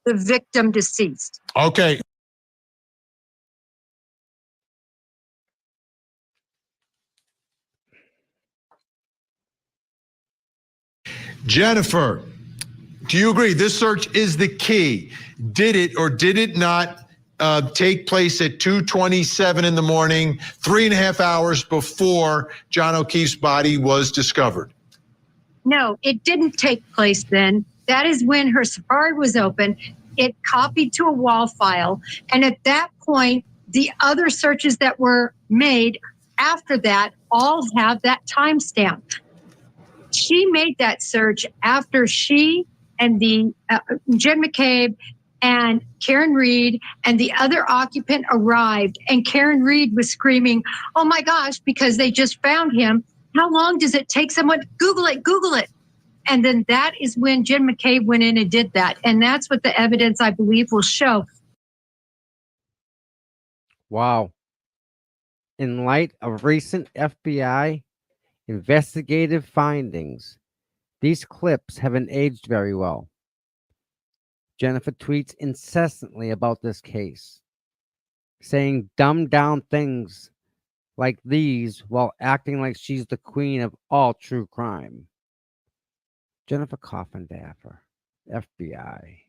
the victim deceased. Okay. Jennifer, do you agree this search is the key? Did it or did it not take place at 2:27 in the morning, 3.5 hours before John O'Keefe's body was discovered? No, it didn't take place then. That is when her Safari was open. It copied to a wall file. And at that point, the other searches that were made after that all have that timestamp. She made that search after she and the Jen McCabe and Karen Reed and the other occupant arrived. And Karen Reed was screaming, "Oh my gosh," because they just found him. How long does it take someone? Google it, Google it. And then that is when Jen McCabe went in and did that. And that's what the evidence, I believe, will show. Wow. In light of recent FBI investigative findings, these clips haven't aged very well. Jennifer tweets incessantly about this case, saying dumbed down things like these while acting like she's the queen of all true crime. Jennifer Coffindaffer, FBI,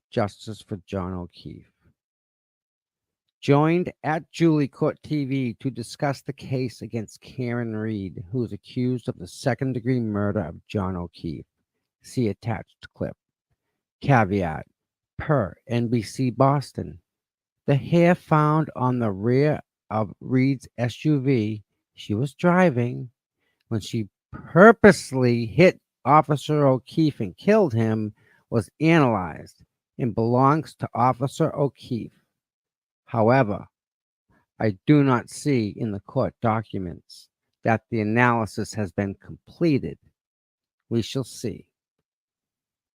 Justice for John O'Keefe. Joined at Julie Court TV to discuss the case against Karen Reed, who is accused of the second-degree murder of John O'Keefe. See attached clip. Caveat, per NBC Boston, the hair found on the rear of Reed's SUV she was driving when she purposely hit Officer O'Keefe and killed him was analyzed and belongs to Officer O'Keefe. However, I do not see in the court documents that the analysis has been completed. We shall see.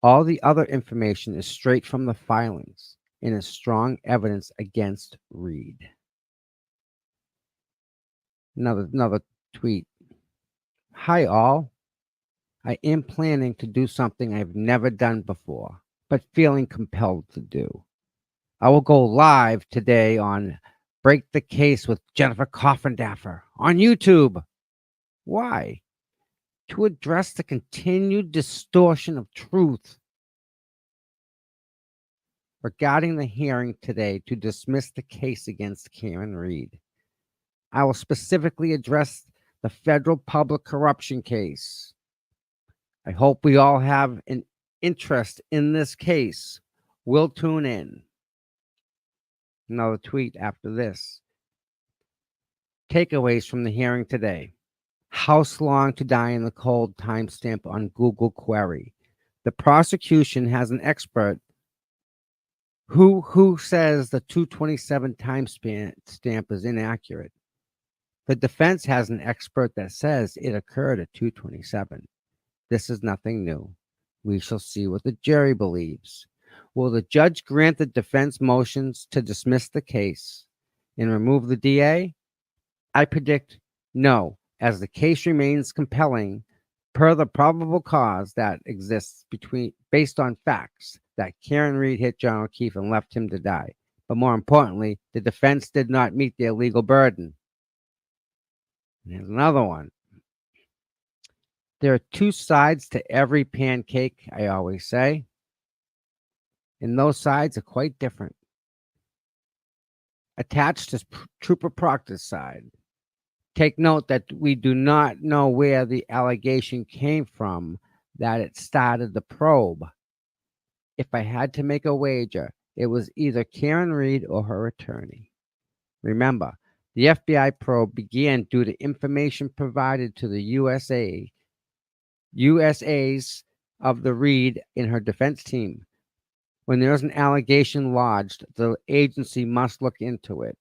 All the other information is straight from the filings and is strong evidence against Reed. Another tweet. Hi all. I am planning to do something I've never done before, but feeling compelled to do. I will go live today on Break the Case with Jennifer Coffindaffer on YouTube. Why? To address the continued distortion of truth regarding the hearing today to dismiss the case against Karen Reed. I will specifically address the federal public corruption case. I hope we all have an interest in this case. We'll tune in. Another tweet after this. Takeaways from the hearing today. House long to die in the cold timestamp on Google query. The prosecution has an expert who says the 227 timestamp is inaccurate. The defense has an expert that says it occurred at 227. This is nothing new. We shall see what the jury believes. Will the judge grant the defense motions to dismiss the case and remove the DA? I predict no, as the case remains compelling per the probable cause that exists based on facts that Karen Reed hit John O'Keefe and left him to die. But more importantly, the defense did not meet their legal burden. And here's another one. There are two sides to every pancake, I always say. And those sides are quite different. Attached is Trooper Proctor's side. Take note that we do not know where the allegation came from that it started the probe. If I had to make a wager, it was either Karen Reed or her attorney. Remember, the FBI probe began due to information provided to the USAs of the Reed and her defense team. When there is an allegation lodged, the agency must look into it.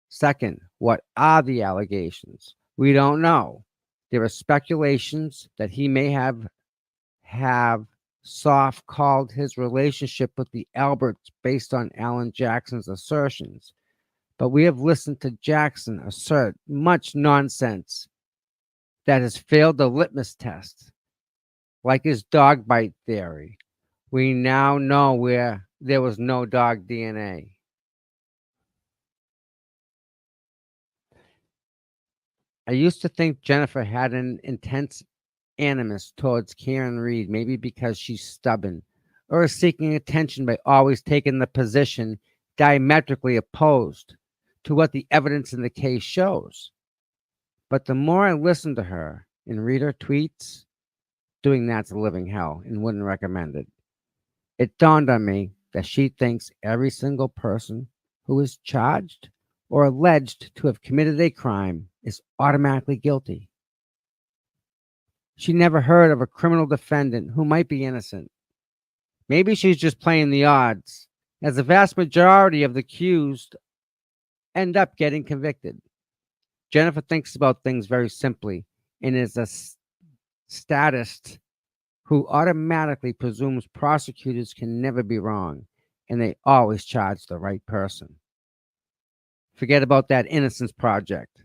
Second, what are the allegations? We don't know. There are speculations that he may have soft-called his relationship with the Alberts based on Alan Jackson's assertions. But we have listened to Jackson assert much nonsense that has failed the litmus test, like his dog bite theory. We now know where there was no dog DNA. I used to think Jennifer had an intense animus towards Karen Reed, maybe because she's stubborn or is seeking attention by always taking the position diametrically opposed to what the evidence in the case shows. But the more I listen to her and read her tweets, doing that's a living hell and wouldn't recommend it. It dawned on me that she thinks every single person who is charged or alleged to have committed a crime is automatically guilty. She never heard of a criminal defendant who might be innocent. Maybe she's just playing the odds, as the vast majority of the accused end up getting convicted. Jennifer thinks about things very simply and is a statist who automatically presumes prosecutors can never be wrong and they always charge the right person. Forget about that Innocence Project,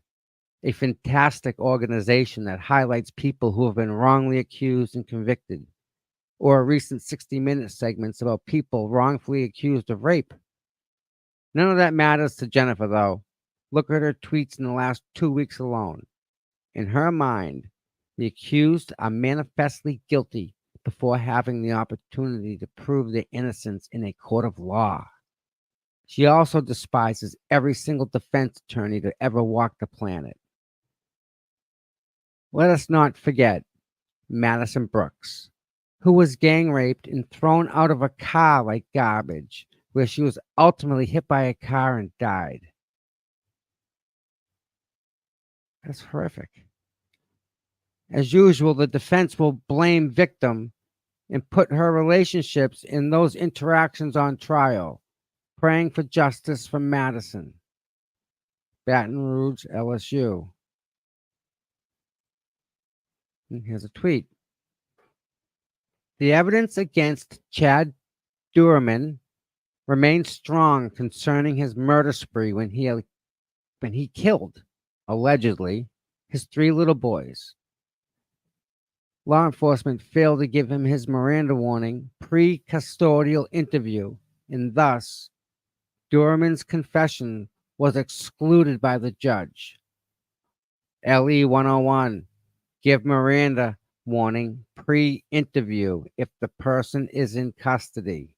a fantastic organization that highlights people who have been wrongly accused and convicted, or recent 60-minute segments about people wrongfully accused of rape. None of that matters to Jennifer, though. Look at her tweets in the last 2 weeks alone. In her mind, the accused are manifestly guilty before having the opportunity to prove their innocence in a court of law. She also despises every single defense attorney to ever walk the planet. Let us not forget Madison Brooks, who was gang raped and thrown out of a car like garbage, where she was ultimately hit by a car and died. That's horrific. As usual, the defense will blame victim and put her relationships in those interactions on trial, praying for justice for Madison. Baton Rouge, LSU. And here's a tweet. The evidence against Chad Durman remains strong concerning his murder spree when he killed, allegedly, his 3 little boys. Law enforcement failed to give him his Miranda warning pre-custodial interview, and thus Durman's confession was excluded by the judge. LE 101, give Miranda warning pre-interview if the person is in custody.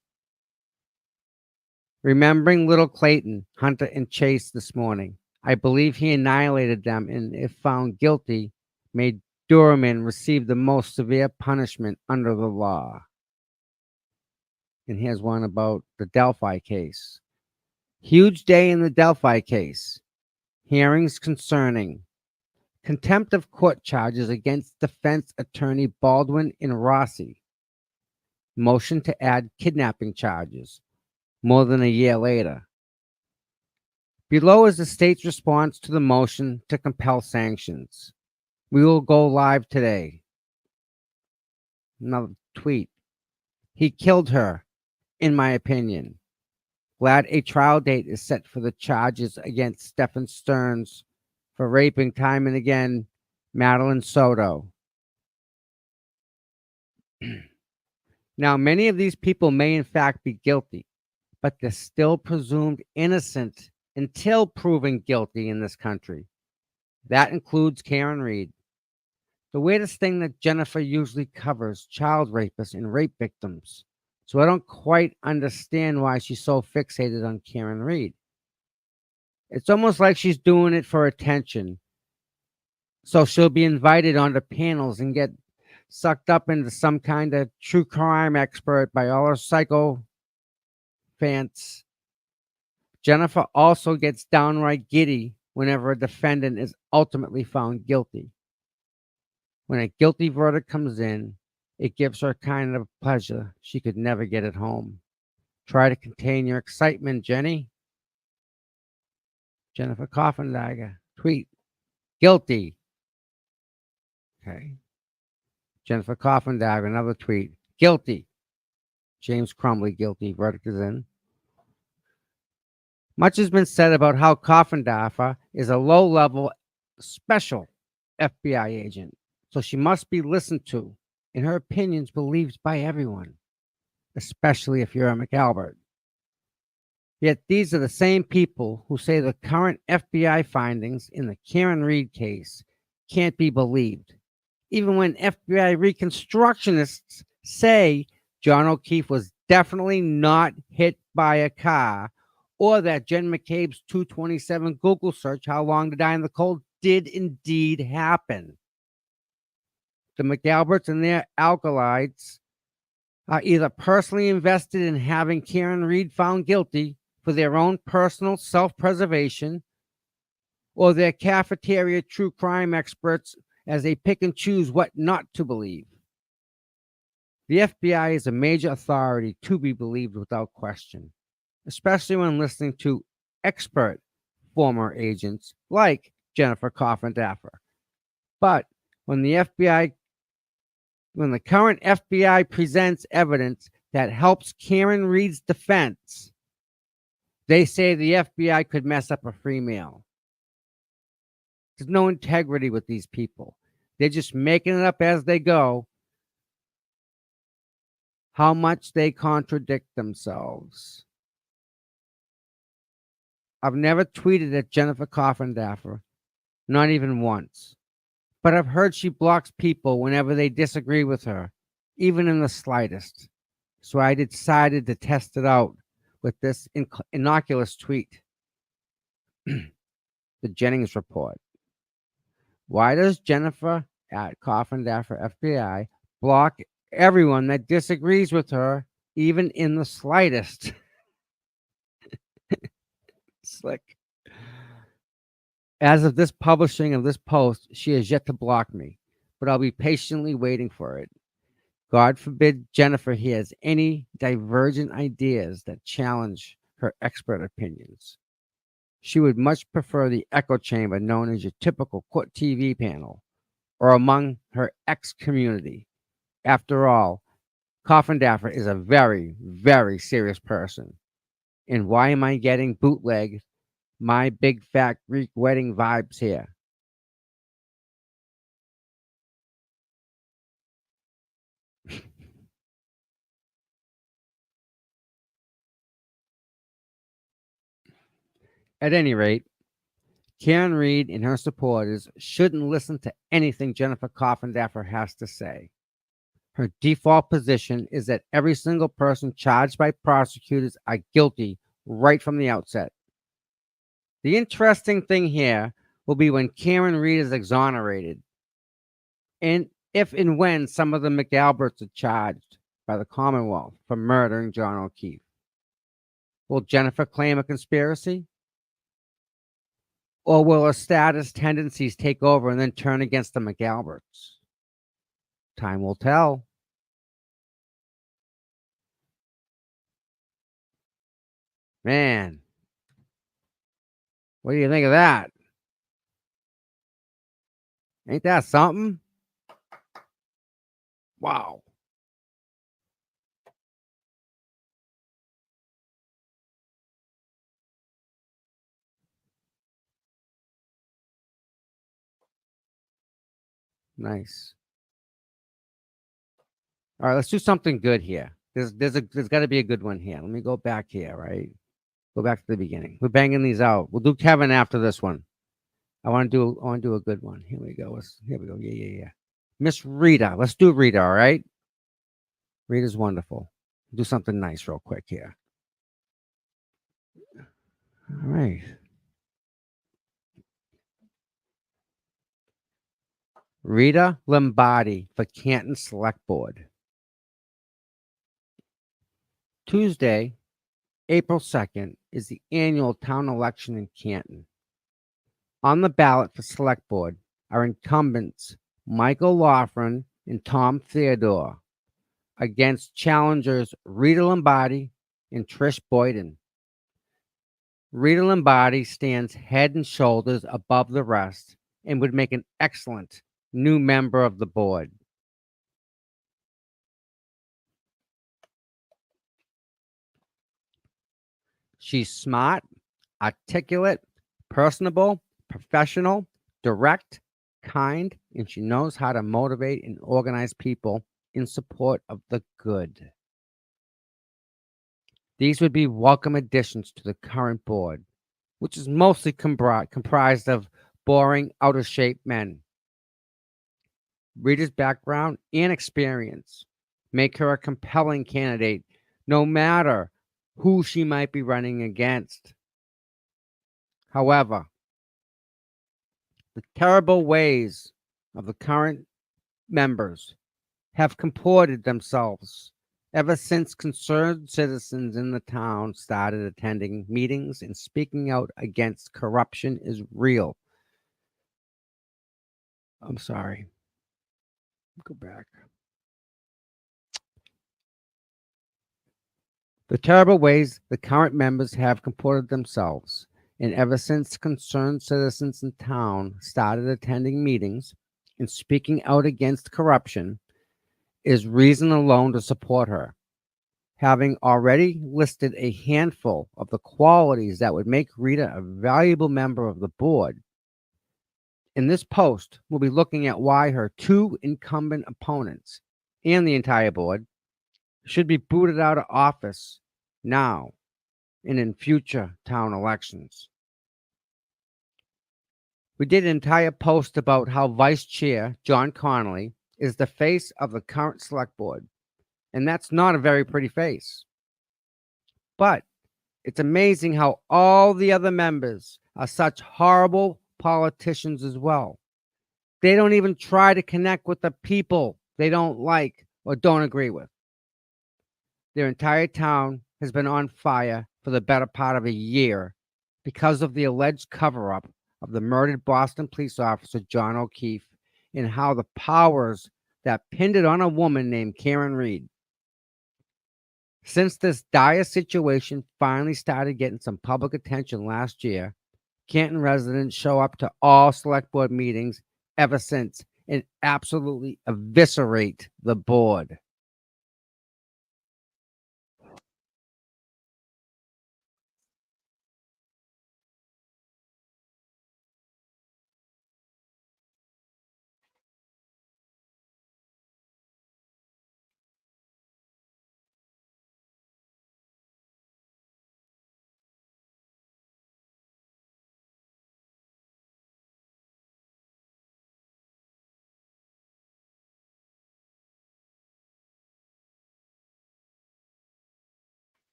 Remembering little Clayton, Hunter, and Chase this morning, I believe he annihilated them and, if found guilty, made Durman receive the most severe punishment under the law. And here's one about the Delphi case. Huge day in the Delphi case. Hearings concerning contempt of court charges against defense attorney Baldwin and Rossi. Motion to add kidnapping charges more than a year later. Below is the state's response to the motion to compel sanctions. We will go live today. Another tweet. He killed her, in my opinion. Glad a trial date is set for the charges against Stephen Stearns for raping time and again Madeline Soto. Now, many of these people may in fact be guilty, but they're still presumed innocent until proven guilty in this country. That includes Karen Reed. The weirdest thing that Jennifer usually covers child rapists and rape victims. So I don't quite understand why she's so fixated on Karen Reed. It's almost like she's doing it for attention. So she'll be invited onto panels and get sucked up into some kind of true crime expert by all her psycho fans. Jennifer also gets downright giddy whenever a defendant is ultimately found guilty. When a guilty verdict comes in, it gives her kind of pleasure she could never get at home. Try to contain your excitement, Jenny. Jennifer Coffindagger, tweet, guilty. Okay. Jennifer Coffindagger, another tweet, guilty. James Crumley, guilty. Verdict is in. Much has been said about how Coffindaffer is a low-level special FBI agent, so she must be listened to and her opinions believed by everyone, especially if you're a McAlbert. Yet these are the same people who say the current FBI findings in the Karen Reed case can't be believed, even when FBI reconstructionists say John O'Keefe was definitely not hit by a car, or that Jen McCabe's 227 Google search, "How long to die in the cold," did indeed happen. The McAlberts and their alkalides are either personally invested in having Karen Reed found guilty for their own personal self-preservation, or they're cafeteria true crime experts as they pick and choose what not to believe. The FBI is a major authority to be believed without question, especially when listening to expert former agents like Jennifer Coffindaffer. But when the current FBI presents evidence that helps Karen Reed's defense, they say the FBI could mess up a free meal. There's no integrity with these people. They're just making it up as they go. How much they contradict themselves. I've never tweeted at Jennifer Coffindaffer, not even once. But I've heard she blocks people whenever they disagree with her, even in the slightest. So I decided to test it out with this innocuous tweet. The Jennings report. Why does Jennifer at Coffindaffer FBI block everyone that disagrees with her, even in the slightest? Slick. As of this publishing of this post, she has yet to block me, but I'll be patiently waiting for it. God forbid Jennifer hears any divergent ideas that challenge her expert opinions. She would much prefer the echo chamber known as your typical court TV panel, or among her ex-community. After all, Coffindaffer is a very, very serious person. And why am I getting bootleg My Big Fat Greek Wedding vibes here? At any rate, Karen Reed and her supporters shouldn't listen to anything Jennifer Coffindaffer has to say. Her default position is that every single person charged by prosecutors are guilty right from the outset. The interesting thing here will be when Karen Reed is exonerated, and if and when some of the McAlberts are charged by the Commonwealth for murdering John O'Keefe. Will Jennifer claim a conspiracy? Or will her status tendencies take over and then turn against the McAlberts? Time will tell. Man, what do you think of that? Ain't that something? Wow. Nice. All right, let's do something good here. There's got to be a good one here. Let me go back here, right? Go back to the beginning. We're banging these out. We'll do Kevin after this one. I want to do a good one. Here we go. Here we go. Yeah. Miss Rita. Let's do Rita, all right? Rita's wonderful. Do something nice real quick here. All right. Rita Lombardi for Canton Select Board. Tuesday, April 2nd, is the annual town election in Canton. On the ballot for Select Board are incumbents Michael Loughran and Tom Theodore against challengers Rita Lombardi and Trish Boyden. Rita Lombardi stands head and shoulders above the rest and would make an excellent new member of the board. She's smart, articulate, personable, professional, direct, kind, and she knows how to motivate and organize people in support of the good. These would be welcome additions to the current board, which is mostly comprised of boring, out of shape men. Rita's background and experience make her a compelling candidate, no matter who she might be running against. However, the terrible ways of the current members have comported themselves ever since concerned citizens in the town started attending meetings and speaking out against corruption is real. I'm sorry. Go back. The terrible ways the current members have comported themselves, and ever since concerned citizens in town started attending meetings and speaking out against corruption, is reason alone to support her. Having already listed a handful of the qualities that would make Rita a valuable member of the board, in this post, we'll be looking at why her two incumbent opponents and the entire board should be booted out of office now and in future town elections. We did an entire post about how Vice Chair John Connolly is the face of the current select board, and that's not a very pretty face. But it's amazing how all the other members are such horrible politicians as well. They don't even try to connect with the people they don't like or don't agree with. Their entire town has been on fire for the better part of a year because of the alleged cover-up of the murdered Boston police officer John O'Keefe and how the powers that pinned it on a woman named Karen Reed. Since this dire situation finally started getting some public attention last year, Canton residents show up to all select board meetings ever since and absolutely eviscerate the board.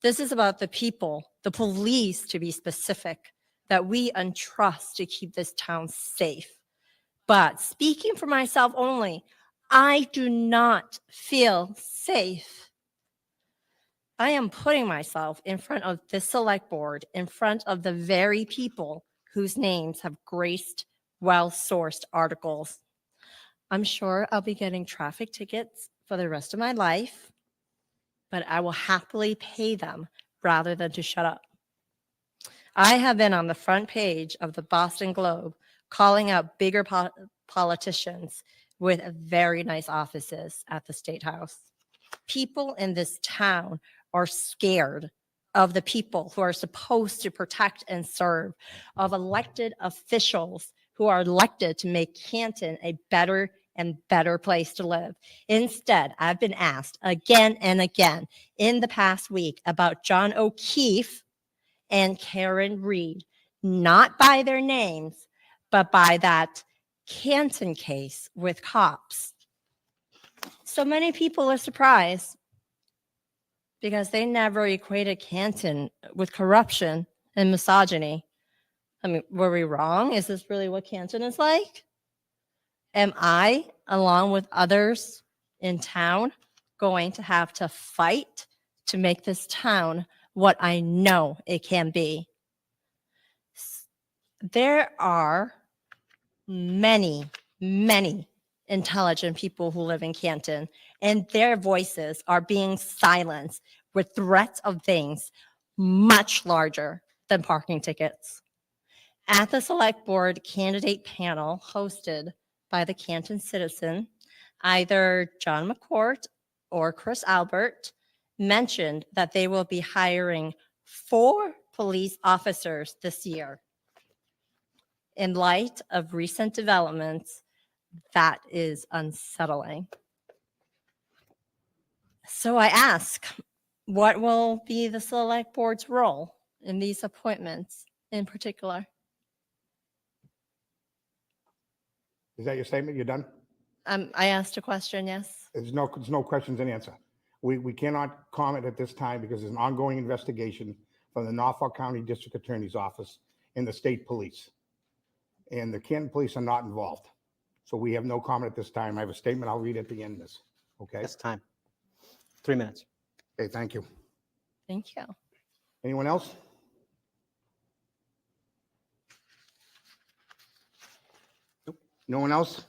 This is about the people, the police to be specific, that we entrust to keep this town safe. But speaking for myself only, I do not feel safe. I am putting myself in front of this select board, in front of the very people whose names have graced well-sourced articles. I'm sure I'll be getting traffic tickets for the rest of my life, but I will happily pay them rather than to shut up. I have been on the front page of the Boston Globe calling out bigger politicians with very nice offices at the State House. People in this town are scared of the people who are supposed to protect and serve, of elected officials who are elected to make Canton a better and better place to live. Instead, I've been asked again and again in the past week about John O'Keefe and Karen Reed, not by their names, but by that Canton case with cops. So many people are surprised because they never equated Canton with corruption and misogyny. I mean, were we wrong? Is this really what Canton is like? Am I, along with others in town, going to have to fight to make this town what I know it can be? There are many, many intelligent people who live in Canton, and their voices are being silenced with threats of things much larger than parking tickets. At the select board candidate panel hosted by the Canton Citizen, either John McCourt or Chris Albert mentioned that they will be hiring 4 police officers this year. In light of recent developments, that is unsettling. So I ask, what will be the select board's role in these appointments in particular? Is that your statement? You're done? I asked a question, yes. There's no questions and answer. We cannot comment at this time because there's an ongoing investigation from the Norfolk County District Attorney's Office and the state police. And the Canton police are not involved. So we have no comment at this time. I have a statement I'll read at the end of this. Okay? That's time. 3 minutes. Okay, thank you. Thank you. Anyone else? No one else?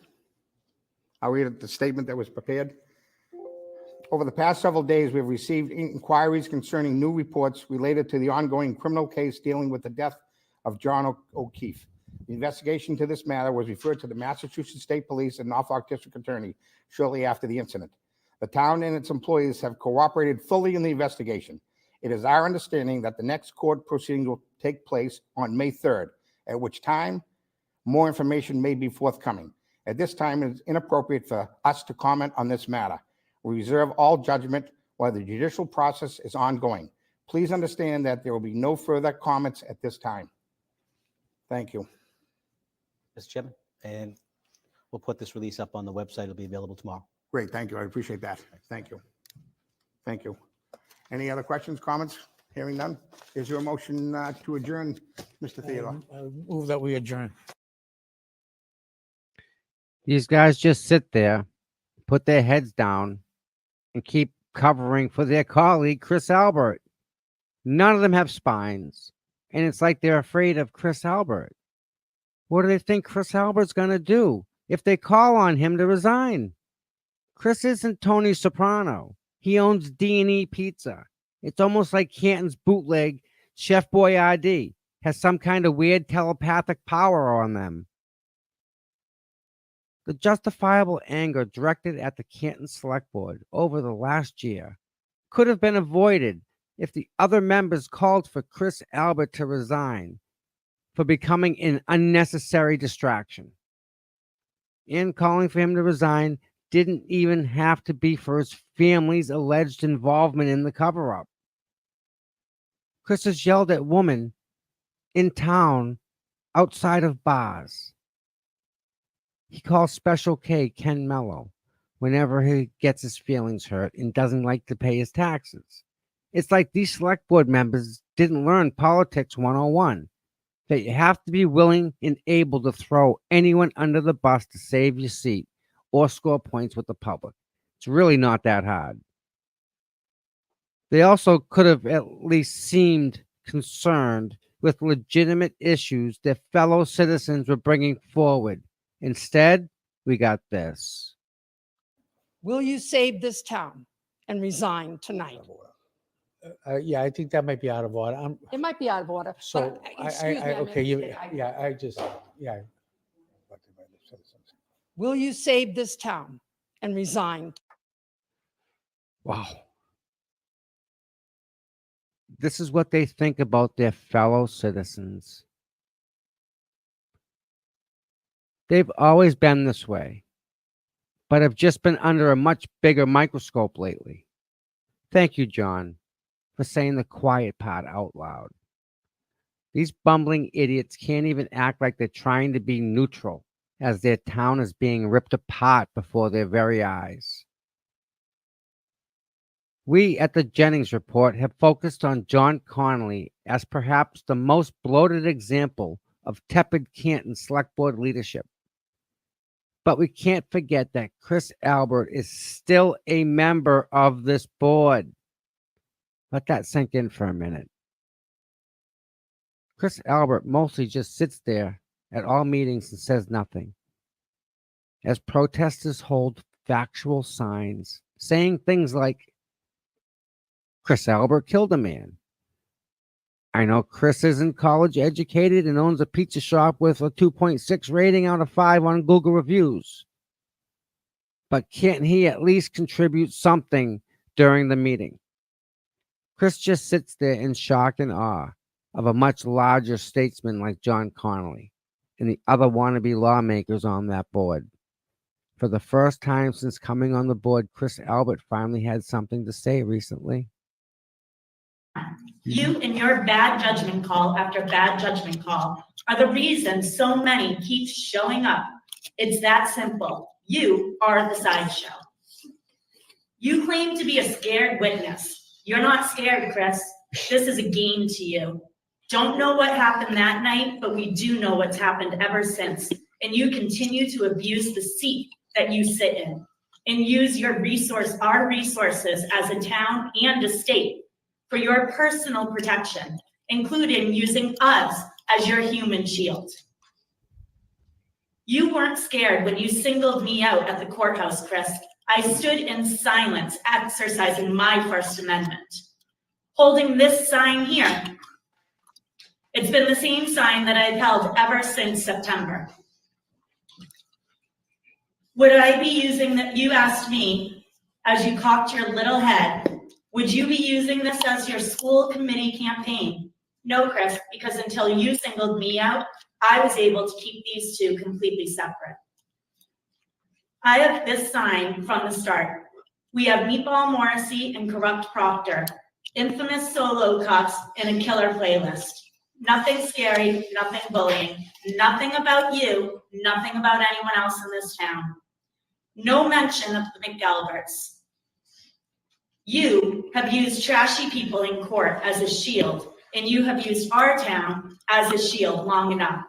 I'll read the statement that was prepared. Over the past several days, we've received inquiries concerning new reports related to the ongoing criminal case dealing with the death of John O'Keefe. The investigation to this matter was referred to the Massachusetts State Police and Norfolk District Attorney shortly after the incident. The town and its employees have cooperated fully in the investigation. It is our understanding that the next court proceeding will take place on May 3rd, at which time more information may be forthcoming. At this time, it is inappropriate for us to comment on this matter. We reserve all judgment while the judicial process is ongoing. Please understand that there will be no further comments at this time. Thank you. Mr. Chairman, and we'll put this release up on the website. It'll be available tomorrow. Great, thank you. I appreciate that. Thank you. Thank you. Any other questions, comments? Hearing none. Is there a motion to adjourn, Mr. Theodore? I move that we adjourn. These guys just sit there, put their heads down, and keep covering for their colleague, Chris Albert. None of them have spines, and it's like they're afraid of Chris Albert. What do they think Chris Albert's going to do if they call on him to resign? Chris isn't Tony Soprano. He owns D&E Pizza. It's almost like Canton's bootleg Chef Boyardee has some kind of weird telepathic power on them. The justifiable anger directed at the Canton Select Board over the last year could have been avoided if the other members called for Chris Albert to resign for becoming an unnecessary distraction. And calling for him to resign didn't even have to be for his family's alleged involvement in the cover-up. Chris has yelled at women in town outside of bars. He calls Special K Ken Mello whenever he gets his feelings hurt and doesn't like to pay his taxes. It's like these select board members didn't learn politics 101, that you have to be willing and able to throw anyone under the bus to save your seat or score points with the public. It's really not that hard. They also could have at least seemed concerned with legitimate issues their fellow citizens were bringing forward. Instead, we got this. Will you save this town and resign tonight? Yeah, I think that might be out of order. It might be out of order. So but, excuse me, I okay, made a mistake. yeah. Will you save this town and resign? Wow. This is what they think about their fellow citizens. They've always been this way, but have just been under a much bigger microscope lately. Thank you, John, for saying the quiet part out loud. These bumbling idiots can't even act like they're trying to be neutral as their town is being ripped apart before their very eyes. We at the Jennings Report have focused on John Connolly as perhaps the most bloated example of tepid Canton Select Board leadership. But we can't forget that Chris Albert is still a member of this board. Let that sink in for a minute. Chris Albert mostly just sits there at all meetings and says nothing, as protesters hold factual signs saying things like, Chris Albert killed a man. I know Chris isn't college educated and owns a pizza shop with a 2.6 rating out of 5 on Google reviews. But can't he at least contribute something during the meeting? Chris just sits there in shock and awe of a much larger statesman like John Connolly and the other wannabe lawmakers on that board. For the first time since coming on the board, Chris Albert finally had something to say recently. You and your bad judgment call after bad judgment call are the reason so many keep showing up. It's that simple. You are the sideshow. You claim to be a scared witness. You're not scared, Chris. This is a game to you. Don't know what happened that night, but we do know what's happened ever since. And you continue to abuse the seat that you sit in and use our resources as a town and a state for your personal protection, including using us as your human shield. You weren't scared when you singled me out at the courthouse, Chris. I stood in silence, exercising my First Amendment. Holding this sign here. It's been the same sign that I've held ever since September. Would I be using that? You asked me as you cocked your little head, would you be using this as your school committee campaign? No, Chris, because until you singled me out, I was able to keep these two completely separate. I have this sign from the start. We have Meatball Morrissey and Corrupt Proctor, infamous solo cuts, and a killer playlist. Nothing scary, nothing bullying, nothing about you, nothing about anyone else in this town. No mention of the McGalberts. You have used trashy people in court as a shield, and you have used our town as a shield long enough.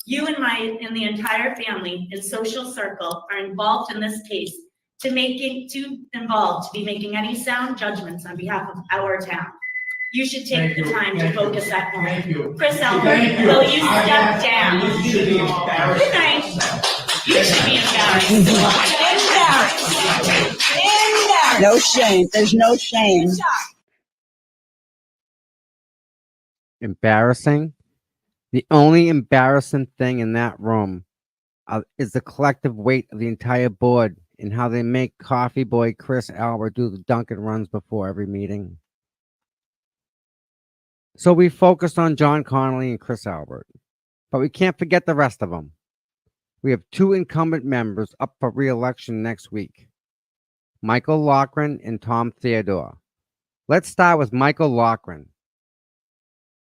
You and the entire family and social circle are involved in this case to be making any sound judgments on behalf of our town. You should take the time to focus at home. Thank you. Chris Albert, will you step down? You should be embarrassed. Good night. You should be embarrassed. Embarrassed. No shame. There's no shame. Embarrassing? The only embarrassing thing in that room is the collective weight of the entire board and how they make coffee boy Chris Albert do the Dunkin' runs before every meeting. So we focused on John Connolly and Chris Albert, but we can't forget the rest of them. We have 2 incumbent members up for re-election next week, Michael Loughran and Tom Theodore. Let's start with Michael Loughran.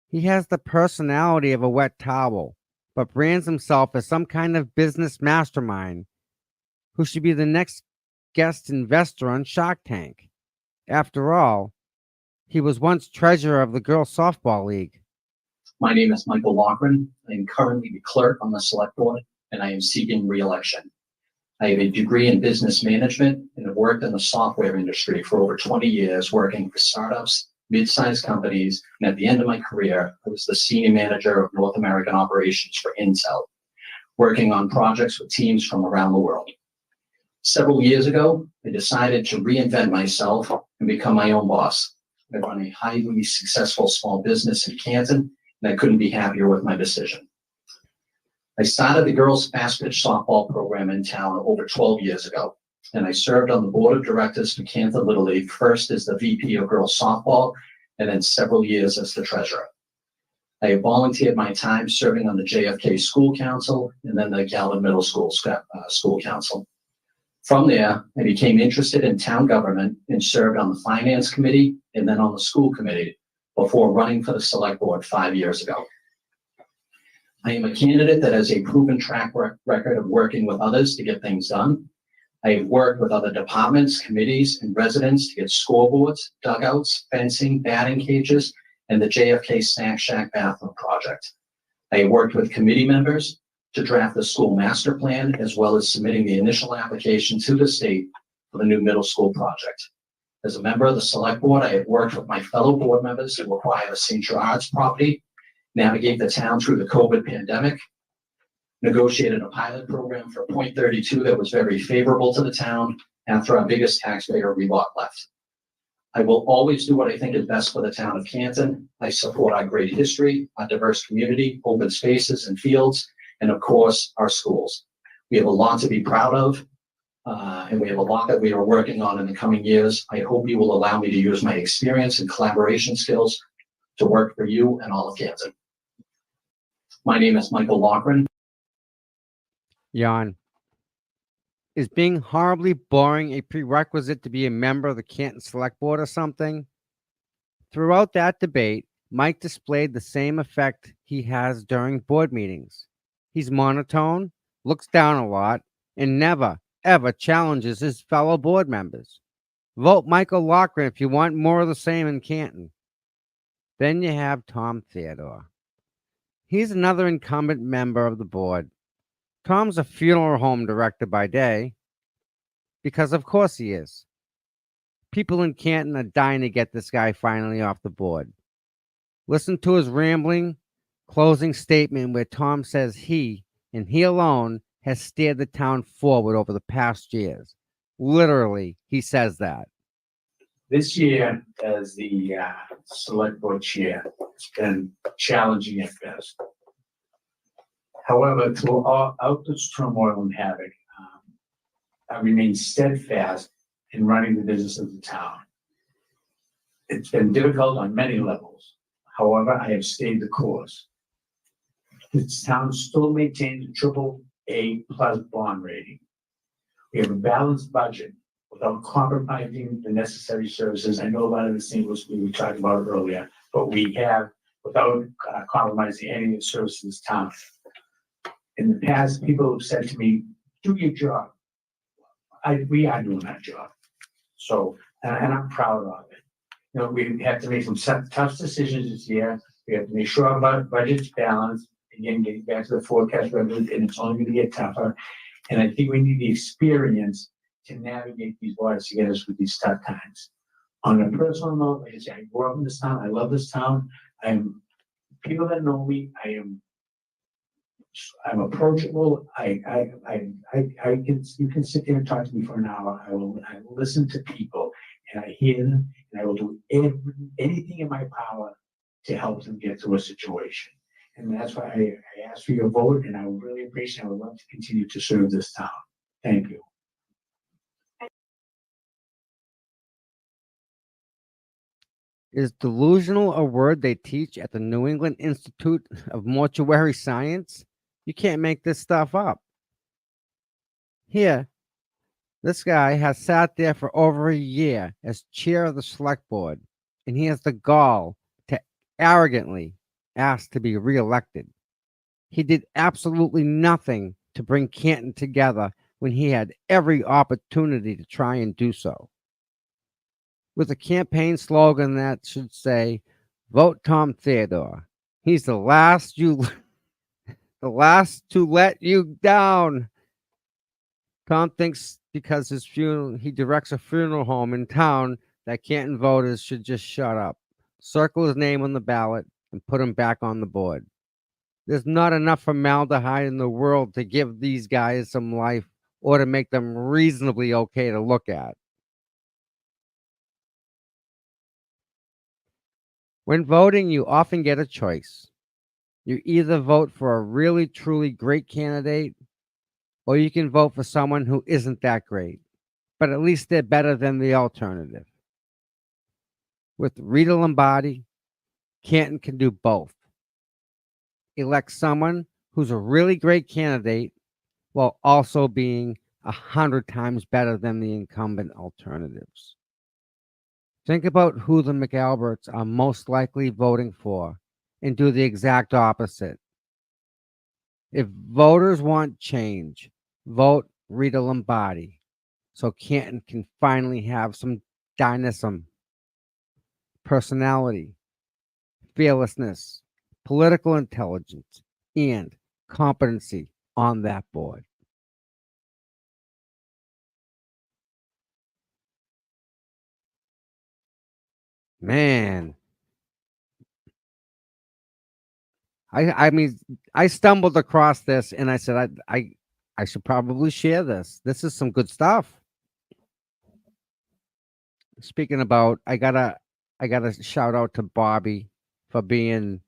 He has the personality of a wet towel, but brands himself as some kind of business mastermind who should be the next guest investor on Shark Tank. After all, he was once treasurer of the Girls Softball League. My name is Michael Loughran. I am currently the clerk on the select board, and I am seeking re-election. I have a degree in business management and have worked in the software industry for over 20 years, working for startups, mid-sized companies, and at the end of my career, I was the senior manager of North American operations for Intel, working on projects with teams from around the world. Several years ago, I decided to reinvent myself and become my own boss. I run a highly successful small business in Canton, and I couldn't be happier with my decision. I started the girls' fast pitch softball program in town over 12 years ago, and I served on the board of directors for Canton Little League, first as the VP of girls softball, and then several years as the treasurer. I have volunteered my time serving on the JFK School Council and then the Galvin Middle School School Council. From there, I became interested in town government and served on the finance committee and then on the school committee before running for the select board 5 years ago. I am a candidate that has a proven track record of working with others to get things done. I have worked with other departments, committees, and residents to get scoreboards, dugouts, fencing, batting cages, and the JFK Snack Shack bathroom project. I have worked with committee members to draft the school master plan, as well as submitting the initial application to the state for the new middle school project. As a member of the select board, I have worked with my fellow board members to acquire the St. Gerard's property, navigate the town through the COVID pandemic, negotiated a pilot program for .32 that was very favorable to the town after our biggest taxpayer rebought left. I will always do what I think is best for the town of Canton. I support our great history, our diverse community, open spaces and fields, and of course, our schools. We have a lot to be proud of, and we have a lot that we are working on in the coming years. I hope you will allow me to use my experience and collaboration skills to work for you and all of Canton. My name is Michael Loughran. Jan, is being horribly boring a prerequisite to be a member of the Canton Select Board or something? Throughout that debate, Mike displayed the same effect he has during board meetings. He's monotone, looks down a lot, and never, ever challenges his fellow board members. Vote Michael Loughran if you want more of the same in Canton. Then you have Tom Theodore. He's another incumbent member of the board. Tom's a funeral home director by day, because of course he is. People in Canton are dying to get this guy finally off the board. Listen to his rambling closing statement where Tom says he, and he alone, has steered the town forward over the past years. Literally, he says that. This year, as the select board chair, it's been challenging at best. However, throughout this turmoil and havoc, I remain steadfast in running the business of the town. It's been difficult on many levels. However, I have stayed the course. This town still maintains a AAA+ bond rating. We have a balanced budget without compromising the necessary services. I know a lot of the things we talked about earlier, but we have without compromising any of the services in this town. In the past, people have said to me, do your job. We are doing that job. So, and I'm proud of it. You know, we have to make some tough decisions this year. We have to make sure our budget's balanced. Again, getting back to the forecast revenue, and it's only going to get tougher. And I think we need the experience to navigate these waters to get us through these tough times. On a personal note, like I say, I grew up in this town. I love this town. People that know me, I'm approachable. You can sit there and talk to me for an hour. I will listen to people and I hear them, and I will do anything in my power to help them get through a situation. And that's why I ask for your vote, and I would really appreciate it. I would love to continue to serve this town. Thank you. Is delusional a word they teach at the New England Institute of Mortuary Science? You can't make this stuff up. Here, this guy has sat there for over a year as chair of the select board, and he has the gall to arrogantly ask to be reelected. He did absolutely nothing to bring Canton together when he had every opportunity to try and do so. With a campaign slogan that should say, vote Tom Theodore. He's the last to let you down. Tom thinks because he directs a funeral home in town that Canton voters should just shut up, circle his name on the ballot, and put him back on the board. There's not enough formaldehyde in the world to give these guys some life or to make them reasonably okay to look at. When voting, you often get a choice. You either vote for a really, truly great candidate, or you can vote for someone who isn't that great, but at least they're better than the alternative. With Rita Lombardi, Canton can do both. Elect someone who's a really great candidate while also being 100 times better than the incumbent alternatives. Think about who the McAlberts are most likely voting for and do the exact opposite. If voters want change, vote Rita Lombardi so Canton can finally have some dynamism, personality, fearlessness, political intelligence, and competency on that board. Man, I mean, I stumbled across this and I said, I should probably share this. This is some good stuff. Speaking about, I gotta shout out to Bobby for being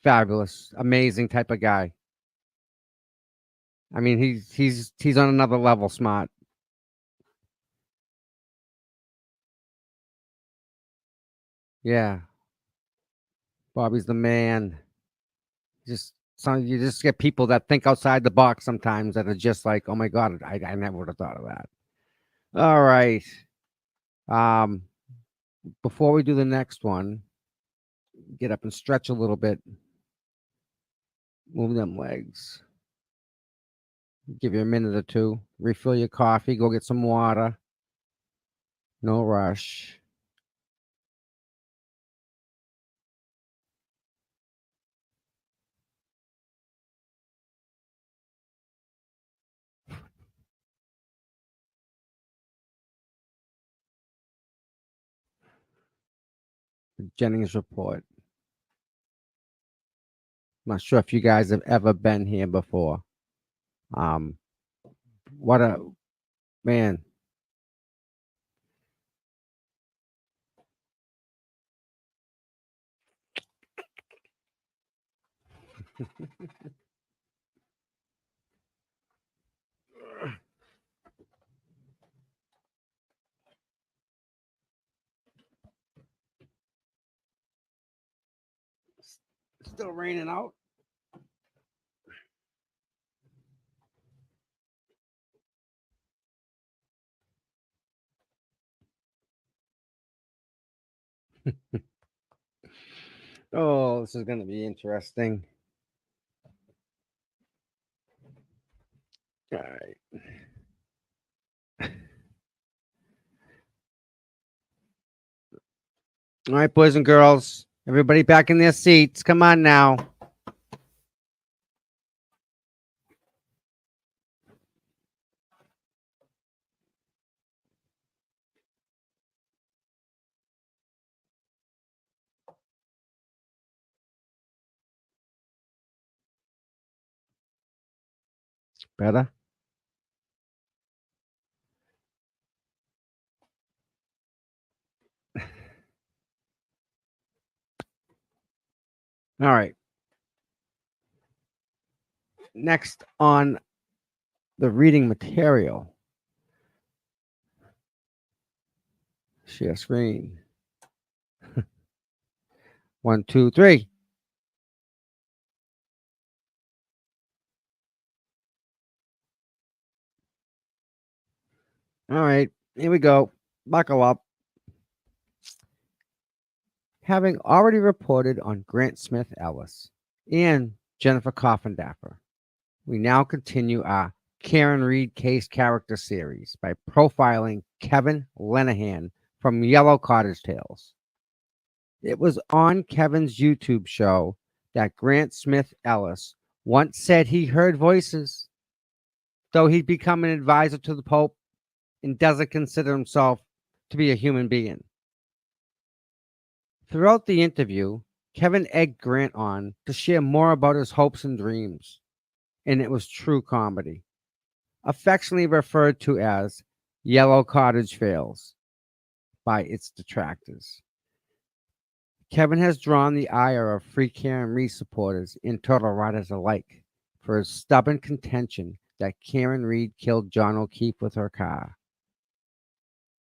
fabulous, amazing type of guy. I mean, he's on another level smart. Yeah, Bobby's the man. Just you just get people that think outside the box sometimes that are just like, oh my god, I never would have thought of that. All right. Um, before we do the next one, get up and stretch a little bit. Move them legs. Give you a minute or two. Refill your coffee. Go get some water. No rush. Jennings report. Not sure if you guys have ever been here before. What a man. Still raining out. Oh, this is going to be interesting. All right. All right, boys and girls, everybody back in their seats. Come on now. Better? All right. Next on the reading material. Share screen. 1, 2, 3. All right, here we go. Buckle up. Having already reported on Grant Smith Ellis and Jennifer Coffindaffer, we now continue our Karen Reed case character series by profiling Kevin Lenahan from Yellow Cottage Tales. It was on Kevin's YouTube show that Grant Smith Ellis once said he heard voices, though he'd become an advisor to the Pope and doesn't consider himself to be a human being. Throughout the interview, Kevin egged Grant on to share more about his hopes and dreams, and it was true comedy, affectionately referred to as Yellow Cottage Fails by its detractors. Kevin has drawn the ire of free Karen Reed supporters and turtle riders alike for his stubborn contention that Karen Reed killed John O'Keefe with her car.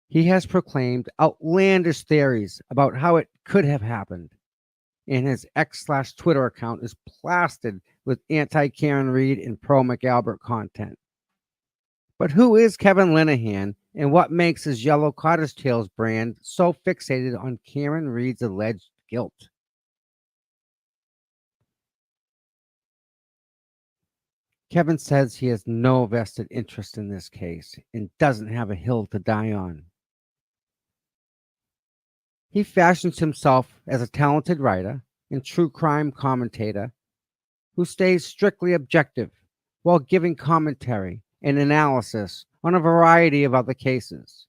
He has proclaimed outlandish theories about how it could have happened, and his X/Twitter account is plastered with anti-Karen Reed and pro-McAlbert content. But who is Kevin Lenahan, and what makes his Yellow Cottage Tales brand so fixated on Karen Reed's alleged guilt? Kevin says he has no vested interest in this case and doesn't have a hill to die on. He fashions himself as a talented writer and true crime commentator who stays strictly objective while giving commentary and analysis on a variety of other cases.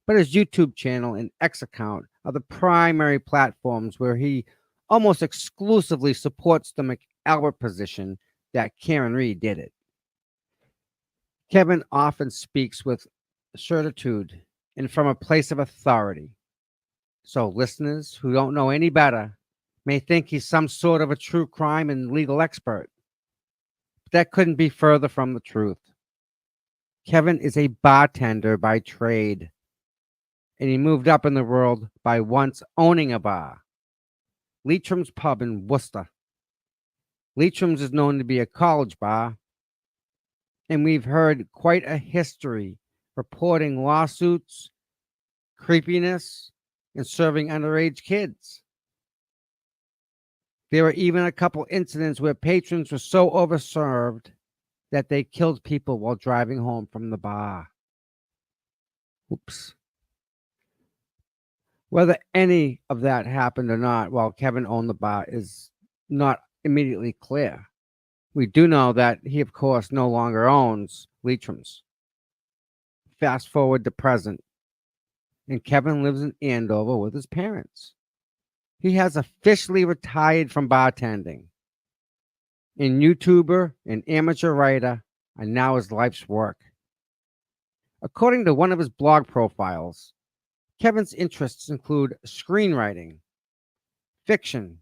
But his YouTube channel and X account are the primary platforms where he almost exclusively supports the McAlbert position that Karen Reed did it. Kevin often speaks with certitude and from a place of authority. So listeners who don't know any better may think he's some sort of a true crime and legal expert. But that couldn't be further from the truth. Kevin is a bartender by trade, and he moved up in the world by once owning a bar, Leitrim's Pub in Worcester. Leitrim's is known to be a college bar, and we've heard quite a history reporting lawsuits, creepiness, and serving underage kids. There were even a couple incidents where patrons were so overserved that they killed people while driving home from the bar. Oops. Whether any of that happened or not while Kevin owned the bar is not immediately clear. We do know that he, of course, no longer owns Leitrim's. Fast forward to present, and Kevin lives in Andover with his parents. He has officially retired from bartending. And YouTuber and amateur writer are now his life's work. According to one of his blog profiles, Kevin's interests include screenwriting, fiction,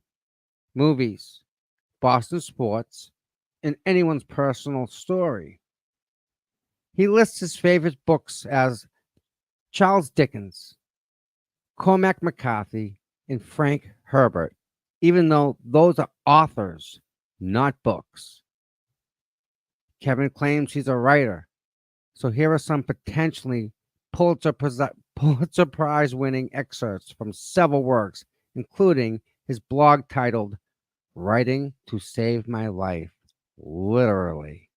movies, Boston sports, and anyone's personal story. He lists his favorite books as Charles Dickens, Cormac McCarthy, and Frank Herbert, even though those are authors, not books. Kevin claims he's a writer, so here are some potentially Pulitzer Prize winning excerpts from several works, including his blog titled Writing to Save My Life, literally.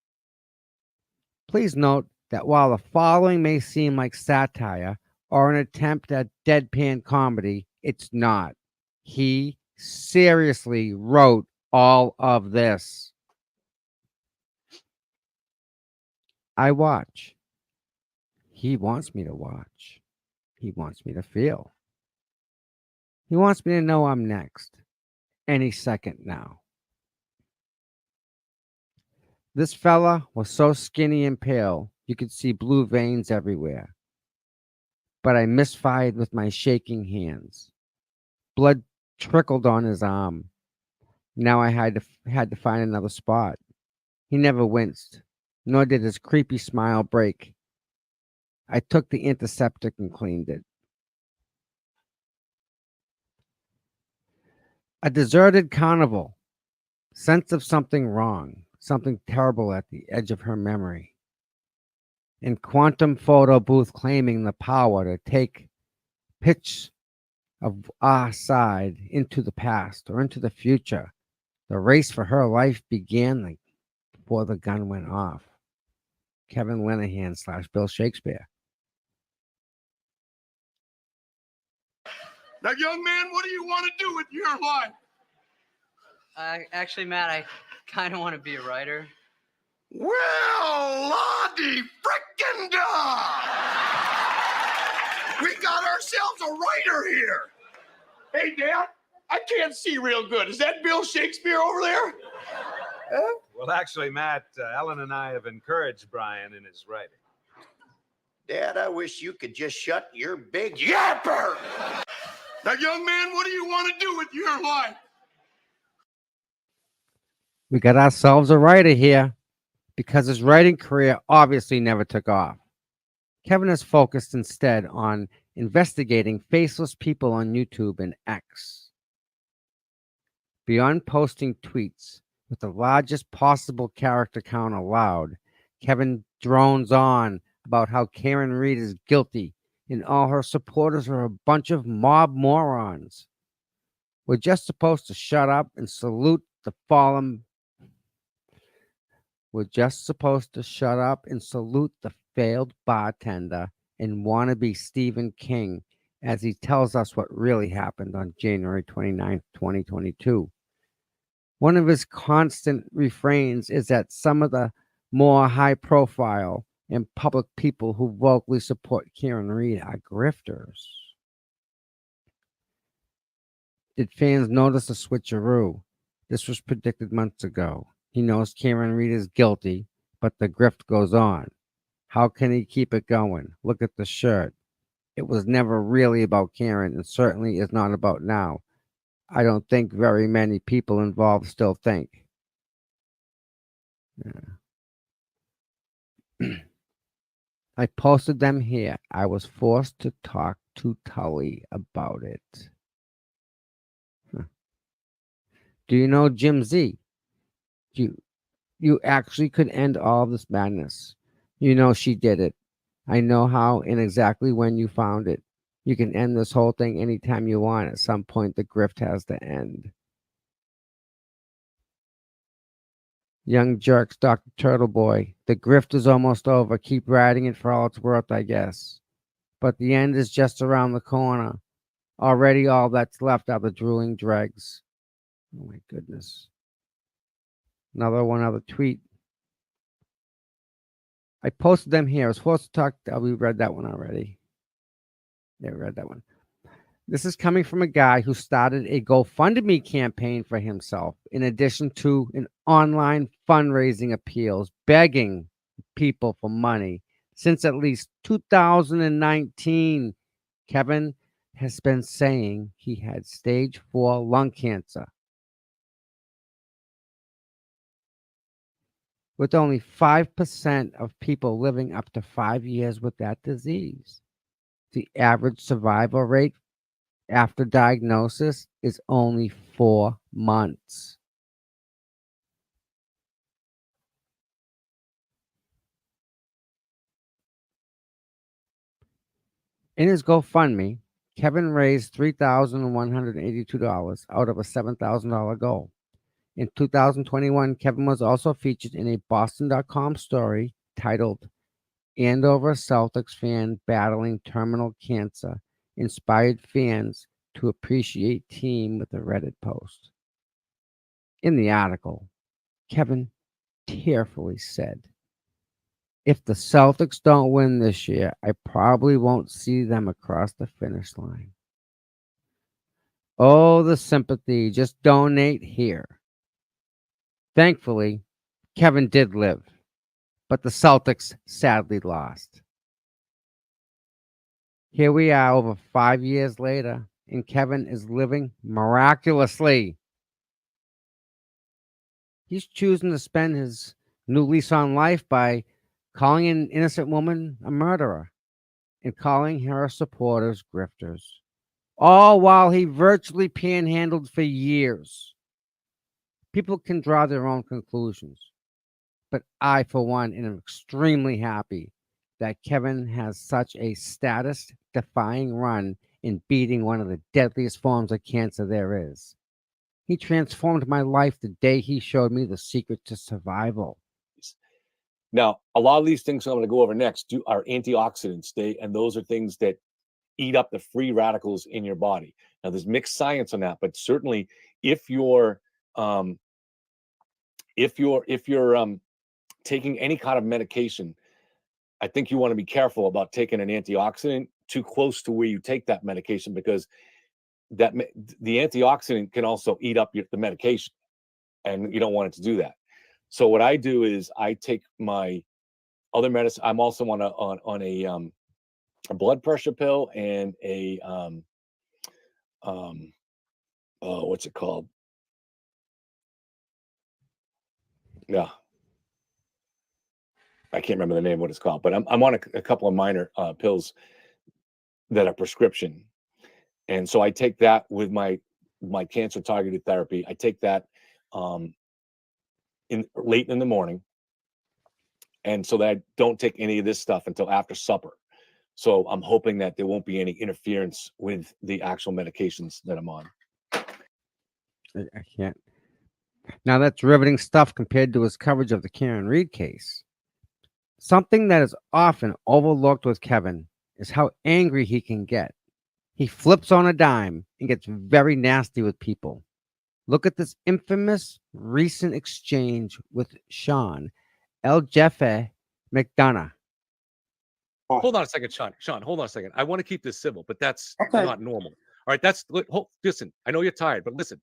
Please note that while the following may seem like satire or an attempt at deadpan comedy, it's not. He seriously wrote all of this. I watch. He wants me to watch. He wants me to feel. He wants me to know I'm next. Any second now. This fella was so skinny and pale, you could see blue veins everywhere. But I misfired with my shaking hands. Blood trickled on his arm. Now I had to find another spot. He never winced, nor did his creepy smile break. I took the antiseptic and cleaned it. A deserted carnival. Sense of something wrong, something terrible at the edge of her memory. And quantum photo booth claiming the power to take pitch of our side into the past or into the future. The race for her life began before the gun went off. Kevin Linehan / Bill Shakespeare. Now, young man, what do you want to do with your life? Actually, Matt, I kind of want to be a writer. Well, Lottie frickin' da! We got ourselves a writer here. Hey, Dad, I can't see real good. Is that Bill Shakespeare over there? Well, actually, Matt, Ellen and I have encouraged Brian in his writing. Dad, I wish you could just shut your big yapper. Now, young man, what do you want to do with your life? We got ourselves a writer here because his writing career obviously never took off. Kevin is focused instead on investigating faceless people on YouTube and X. Beyond posting tweets with the largest possible character count allowed, Kevin drones on about how Karen Reed is guilty and all her supporters are a bunch of mob morons. We're just supposed to shut up and salute the fallen. We're just supposed to shut up and salute the failed bartender and wannabe Stephen King as he tells us what really happened on January 29th, 2022. One of his constant refrains is that some of the more high-profile and public people who vocally support Karen Reed are grifters. Did fans notice a switcheroo? This was predicted months ago. He knows Karen Reed is guilty, but the grift goes on. How can he keep it going? Look at the shirt. It was never really about Karen, and certainly is not about now. I don't think very many people involved still think. Yeah. I posted them here. I was forced to talk to Tully about it. Huh. Do you know Jim Z? You actually could end all this madness. You know she did it. I know how and exactly when you found it. You can end this whole thing anytime you want. At some point, the grift has to end. Young jerks, Dr. Turtle Boy. The grift is almost over. Keep riding it for all it's worth, I guess. But the end is just around the corner. Already all that's left are the drooling dregs. Oh my goodness. Another tweet. I posted them here. I was supposed to talk. We read that one already. Yeah, we read that one. This is coming from a guy who started a GoFundMe campaign for himself, in addition to an online fundraising appeals, begging people for money. Since at least 2019, Kevin has been saying he had stage 4 lung cancer. With only 5% of people living up to 5 years with that disease. The average survival rate after diagnosis is only 4 months. In his GoFundMe, Kevin raised $3,182 out of a $7,000 goal. In 2021, Kevin was also featured in a Boston.com story titled Andover Celtics fan battling terminal cancer inspired fans to appreciate team with a Reddit post. In the article, Kevin tearfully said, "If the Celtics don't win this year, I probably won't see them across the finish line. Oh, the sympathy. Just donate here." Thankfully, Kevin did live, but the Celtics sadly lost. Here we are over 5 years later, and Kevin is living miraculously. He's choosing to spend his new lease on life by calling an innocent woman a murderer and calling her supporters grifters, all while he virtually panhandled for years. People can draw their own conclusions, but I, for one, am extremely happy that Kevin has such a status-defying run in beating one of the deadliest forms of cancer there is. He transformed my life the day he showed me the secret to survival. Now, a lot of these things I'm going to go over next are antioxidants, and those are things that eat up the free radicals in your body. Now, there's mixed science on that, but certainly if you're taking any kind of medication, I think you want to be careful about taking an antioxidant too close to where you take that medication, because the antioxidant can also eat up the medication, and you don't want it to do that. So what I do is I take my other medicine. I'm also on a blood pressure pill and a what's it called? Yeah, I can't remember the name of what it's called, but I'm on a couple of minor pills that are prescription, and so I take that with my cancer targeted therapy. I take that late in the morning, and so that I don't take any of this stuff until after supper. So I'm hoping that there won't be any interference with the actual medications that I'm on. I can't. Now that's riveting stuff compared to his coverage of the Karen Reed case. Something that is often overlooked with Kevin is how angry he can get. He flips on a dime and gets very nasty with people. Look at this infamous recent exchange with Sean El Jefe McDonough. Hold on a second, Sean. Sean, hold on a second. I want to keep this civil, but that's Okay. not normal. All right, listen. I know you're tired, but listen.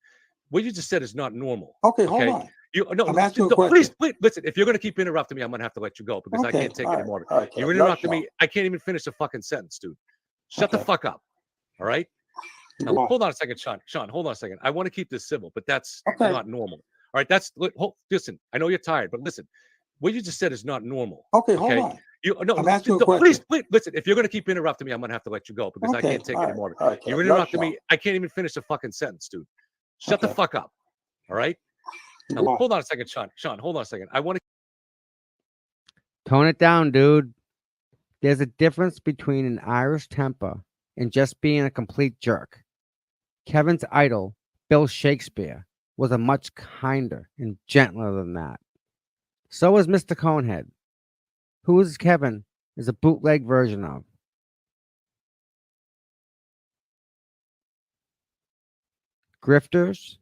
What you just said is not normal. Okay, hold on. I'm asking you a please, question. listen. If you're going to keep interrupting me, I'm going to have to let you go because I Okay, can't take all it right, anymore. all right, You're Kev. interrupting Love me. I can't even finish a fucking sentence, dude. Shut the Okay. fuck up. All right. Now, Go on. hold on a second, Sean. Sean, hold on a second. I want to keep this civil, but that's Okay. not normal. All right. Listen, I know you're tired, but listen, what you just said is not normal. Okay, hold on. I'm asking you a please, question. please, listen, if you're going to keep interrupting me, I'm going to have to let you go because I Okay, can't take all any right, more of it. all right, You're Kev. interrupting Love me. I can't even finish a fucking sentence, dude. Shut the Okay. fuck up. All right. Now, Go on. hold on a second, Sean. Sean, hold on a second. I want to. Tone it down, dude. There's a difference between an Irish temper and just being a complete jerk. Kevin's idol, Bill Shakespeare, was a much kinder and gentler than that. So is Mr. Conehead. Who is Kevin is a bootleg version of. Grifters,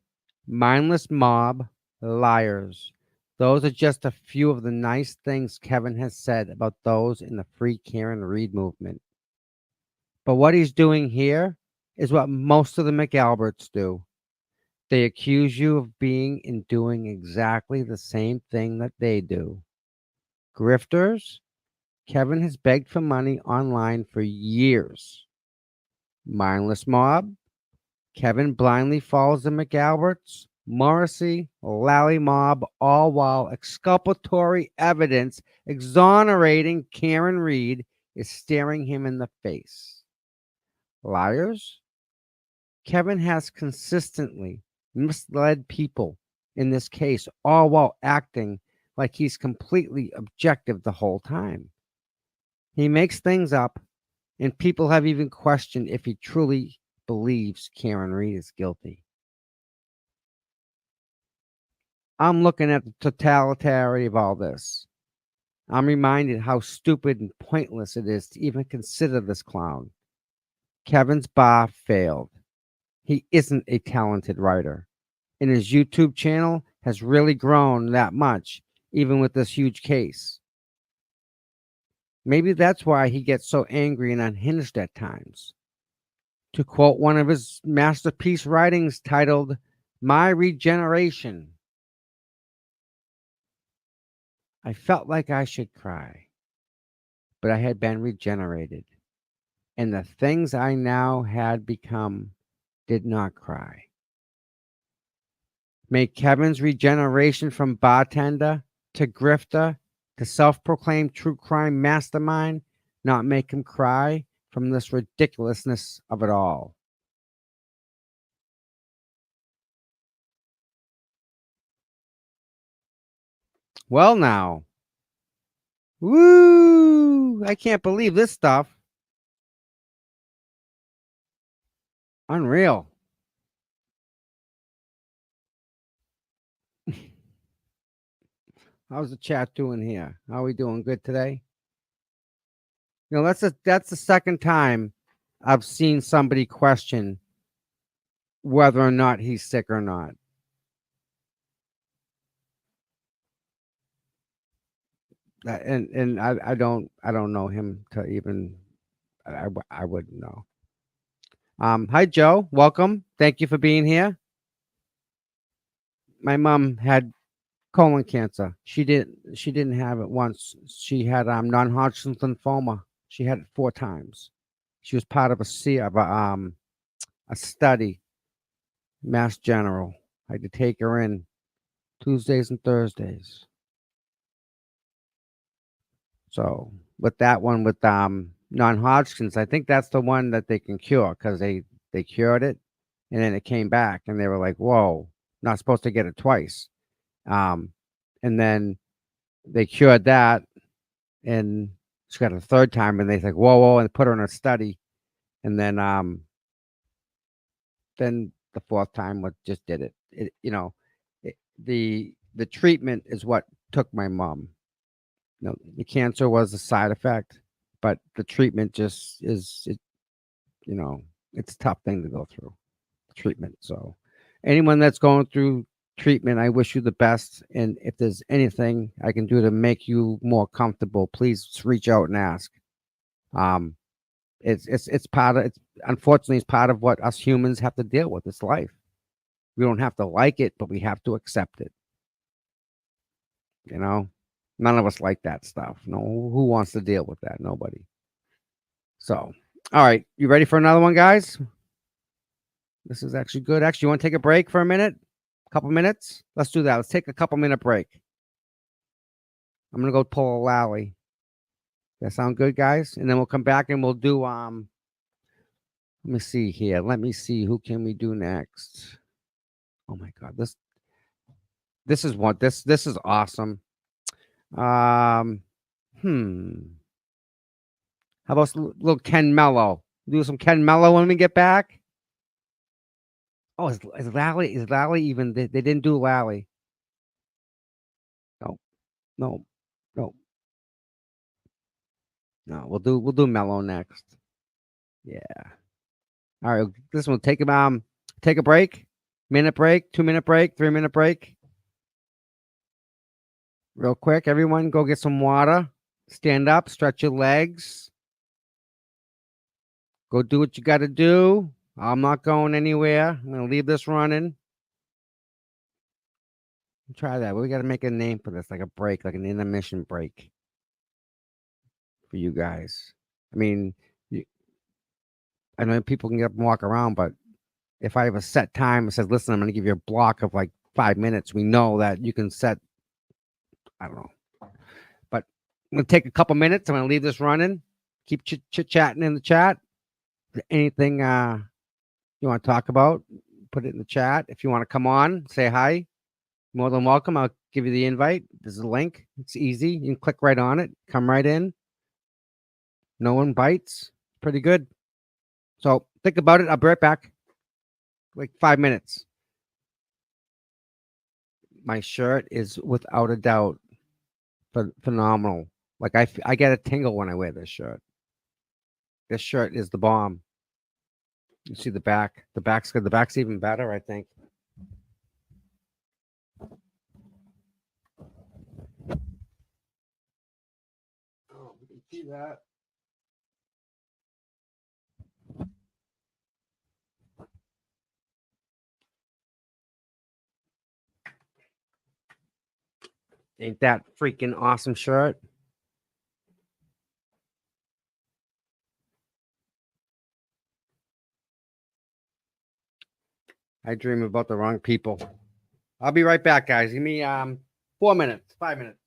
mindless mob, liars. Those are just a few of the nice things Kevin has said about those in the Free Karen Reed movement. But what he's doing here is what most of the McAlberts do. They accuse you of being and doing exactly the same thing that they do. Grifters, Kevin has begged for money online for years. Mindless mob, Kevin blindly follows the McAlberts, Morrissey, Lally mob, all while exculpatory evidence exonerating Karen Reed is staring him in the face. Liars, Kevin has consistently misled people in this case, all while acting like he's completely objective the whole time. He makes things up, and people have even questioned if he truly believes Karen Reed is guilty. I'm looking at the totality of all this. I'm reminded how stupid and pointless it is to even consider this clown. Kevin's bar failed. He isn't a talented writer, and his YouTube channel has really grown that much, even with this huge case. Maybe that's why he gets so angry and unhinged at times. To quote one of his masterpiece writings titled My Regeneration, I felt like I should cry, but I had been regenerated, and the things I now had become did not cry. May Kevin's regeneration from bartender to grifter to self-proclaimed true crime mastermind not make him cry from this ridiculousness of it all. Well, now, woo! I can't believe this stuff. Unreal. How's the chat doing here? How are we doing? Good today? You know, that's the second time I've seen somebody question whether or not he's sick or not. And I don't know him to even I wouldn't know. Hi Joe, welcome. Thank you for being here. My mom had colon cancer. She didn't have it once. She had non-Hodgkin's lymphoma. She had it 4 times. She was part of a study, Mass General. I had to take her in Tuesdays and Thursdays. So with that one with non-Hodgkin's, I think that's the one that they can cure because they cured it and then it came back and they were like, whoa, not supposed to get it twice. And then they cured that and she got it a 3rd time and they like, whoa, and put her in a study. And then the 4th time what just did it. The treatment is what took my mom. No, the cancer was a side effect, but the treatment just is, it's a tough thing to go through, treatment. So anyone that's going through treatment, I wish you the best. And if there's anything I can do to make you more comfortable, please reach out and ask. It's part of, unfortunately, it's part of what us humans have to deal with. It's life. We don't have to like it, but we have to accept it. None of us like that stuff. No, who wants to deal with that? Nobody. So All right, you ready for another one, guys? This is actually good. Actually, you want to take a break for a minute? A couple minutes? Let's do that. Let's take a couple minute break. I'm gonna go pull a Lally. That sound good, guys? And then we'll come back and we'll do let me see here. Let me see who can we do next. Oh my god, this is what this is awesome. Um How about little Ken Mello? Do some Ken Mello when we get back. Oh, is Lally even? They didn't do Lally. No, no, no, no. We'll do Mello next. Yeah. All right. This one take a break. Minute break, 2 minute break, 3 minute break. Real quick, everyone, go get some water. Stand up, stretch your legs. Go do what you got to do. I'm not going anywhere. I'm gonna leave this running. Try that. We got to make a name for this, like a break, like an intermission break for you guys. I mean, I know people can get up and walk around, but if I have a set time that says, listen, I'm going to give you a block of like 5 minutes, we know that you can set, I don't know. But I'm going to take a couple minutes. I'm going to leave this running. Keep chit-chatting in the chat. Anything you want to talk about, put it in the chat. If you want to come on, say hi. More than welcome. I'll give you the invite. There's a link. It's easy. You can click right on it. Come right in. No one bites. Pretty good. So think about it. I'll be right back. Like 5 minutes. My shirt is without a doubt phenomenal. Like I get a tingle when I wear this shirt. This shirt is the bomb. You see the back. The back's good. The back's even better, I think. Oh, we can see that. Ain't that freaking awesome shirt? I dream about the wrong people. I'll be right back, guys. Give me 4 minutes, 5 minutes.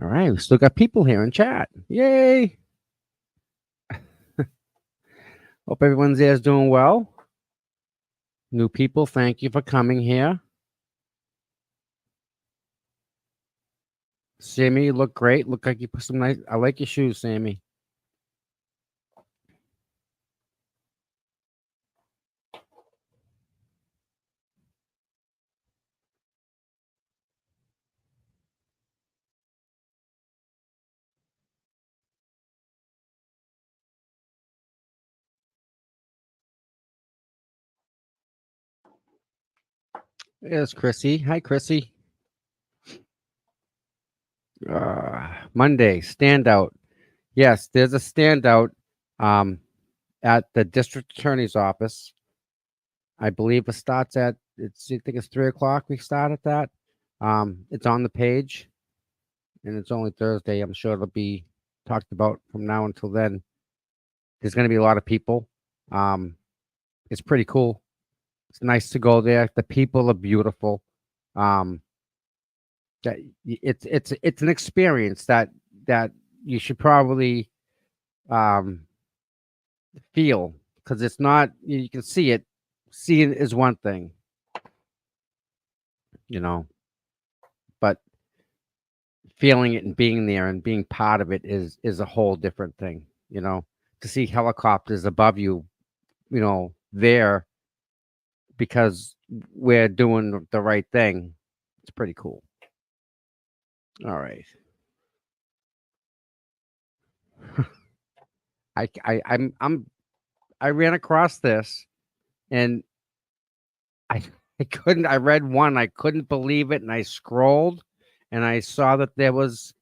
All right, we still got people here in chat. Yay! Hope everyone's there is doing well. New people, thank you for coming here. Sammy, you look great. Look like you put some nice. I like your shoes, Sammy. There's Chrissy. Hi, Chrissy. Monday standout. Yes, there's a standout at the district attorney's office. I believe it starts at I think it's 3 o'clock. We start at that. It's on the page, and it's only Thursday. I'm sure it'll be talked about from now until then. There's going to be a lot of people. It's pretty cool. It's nice to go there. The people are beautiful. It's an experience that you should probably feel, because it's not, you can see it. Seeing is one thing, but feeling it and being there and being part of it is a whole different thing. To see helicopters above you, there because we're doing the right thing. It's pretty cool. All right. I ran across this and I couldn't. I read one. I couldn't believe it, and I scrolled, and I saw that there was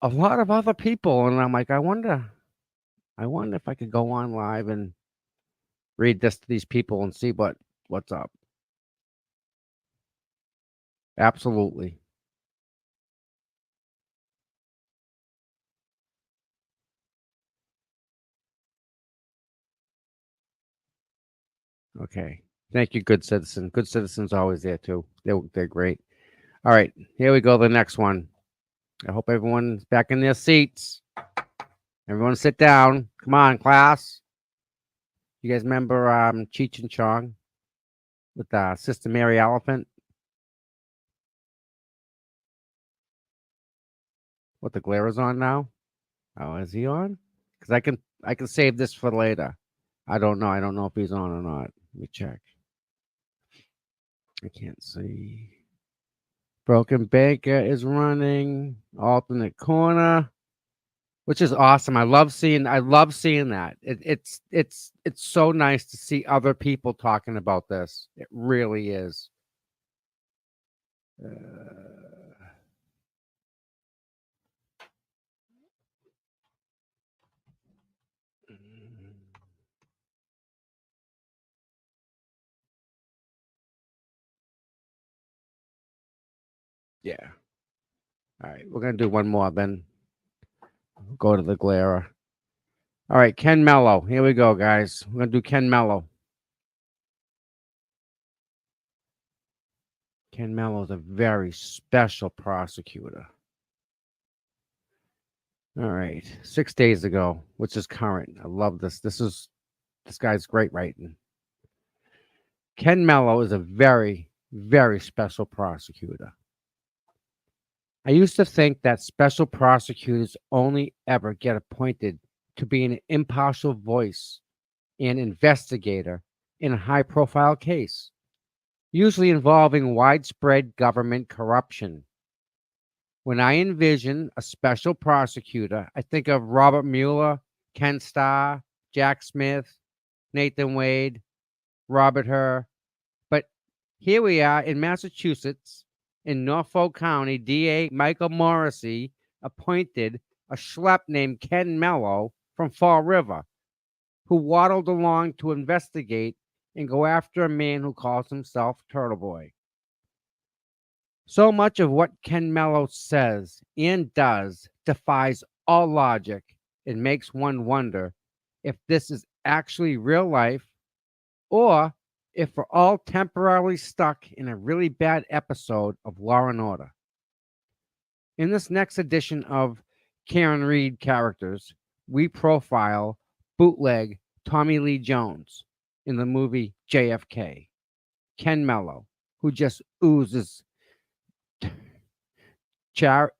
a lot of other people, and I'm like, I wonder if I could go on live and read this to these people and see what's up. Absolutely. Okay. Thank you, good citizen. Good citizen's always there too. They're great. All right, here we go. The next one. I hope everyone's back in their seats. Everyone sit down. Come on, class. You guys remember Cheech and Chong with Sister Mary Elephant? What, the glare is on now? Oh, is he on? Because I can save this for later. I don't know. I don't know if he's on or not. Let me check. I can't see. Broken Baker is running. Alternate corner, which is awesome. I love seeing that. It's so nice to see other people talking about this. It really is. Yeah. All right, we're gonna do one more, then go to the glare. All right, Ken Mello. Here we go, guys. We're gonna do Ken Mello. Ken Mello is a very special prosecutor. All right, 6 days ago, which is current. I love this. This guy's great writing. Ken Mello is a very, very special prosecutor. I used to think that special prosecutors only ever get appointed to be an impartial voice and investigator in a high-profile case, usually involving widespread government corruption. When I envision a special prosecutor, I think of Robert Mueller, Ken Starr, Jack Smith, Nathan Wade, Robert Hur. But here we are in Massachusetts, in Norfolk County, DA Michael Morrissey appointed a schlep named Ken Mello from Fall River, who waddled along to investigate and go after a man who calls himself Turtle Boy. So much of what Ken Mello says and does defies all logic and makes one wonder if this is actually real life or if we're all temporarily stuck in a really bad episode of Law and Order. In this next edition of Karen Reed Characters, we profile bootleg Tommy Lee Jones in the movie JFK. Ken Mello, who just oozes charism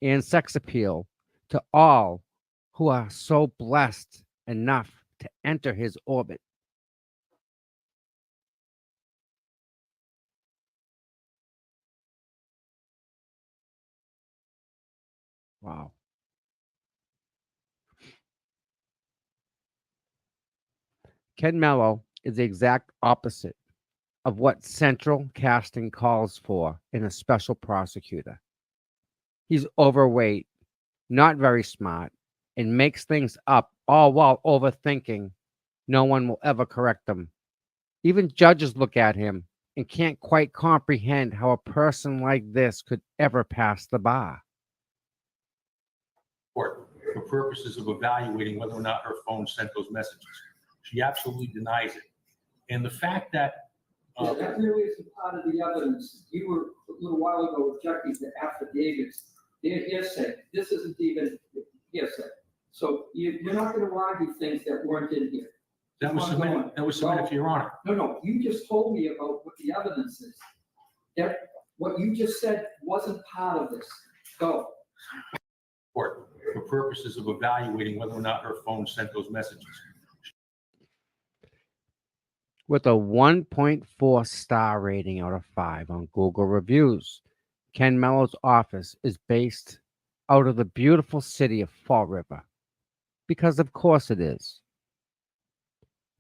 and sex appeal to all who are so blessed enough to enter his orbit. Wow. Ken Mello is the exact opposite of what central casting calls for in a special prosecutor. He's overweight, not very smart, and makes things up all while overthinking. No one will ever correct him. Even judges look at him and can't quite comprehend how a person like this could ever pass the bar. For purposes of evaluating whether or not her phone sent those messages. She absolutely denies it. And the fact that Yeah, that really isn't part of the evidence. You were a little while ago objecting to affidavits. They're hearsay. This isn't even hearsay. So you're not going to argue things that weren't in here. that was submitted, to Your Honor. No, you just told me about what the evidence is. That what you just said wasn't part of this. Go. For purposes of evaluating whether or not her phone sent those messages. With a 1.4 star rating out of 5 on Google reviews, Ken Mello's office is based out of the beautiful city of Fall River, because of course it is.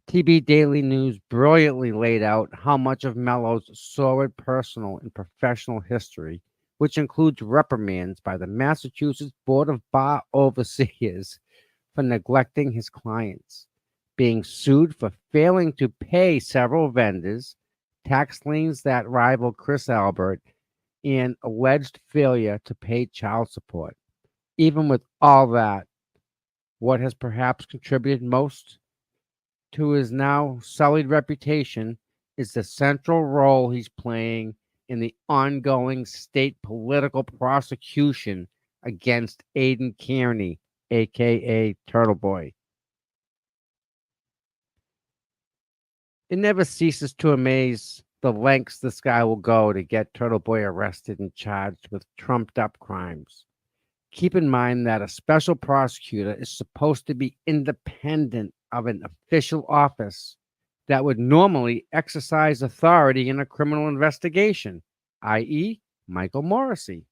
TB Daily News brilliantly laid out how much of Mello's sordid personal and professional history, which includes reprimands by the Massachusetts Board of Bar Overseers for neglecting his clients, being sued for failing to pay several vendors, tax liens that rival Chris Albert, and alleged failure to pay child support. Even with all that, what has perhaps contributed most to his now sullied reputation is the central role he's playing in the ongoing state political prosecution against Aidan Kearney, aka Turtle Boy. It never ceases to amaze the lengths this guy will go to get Turtle Boy arrested and charged with trumped up crimes. Keep in mind that a special prosecutor is supposed to be independent of an official office that would normally exercise authority in a criminal investigation, i.e., Michael Morrissey.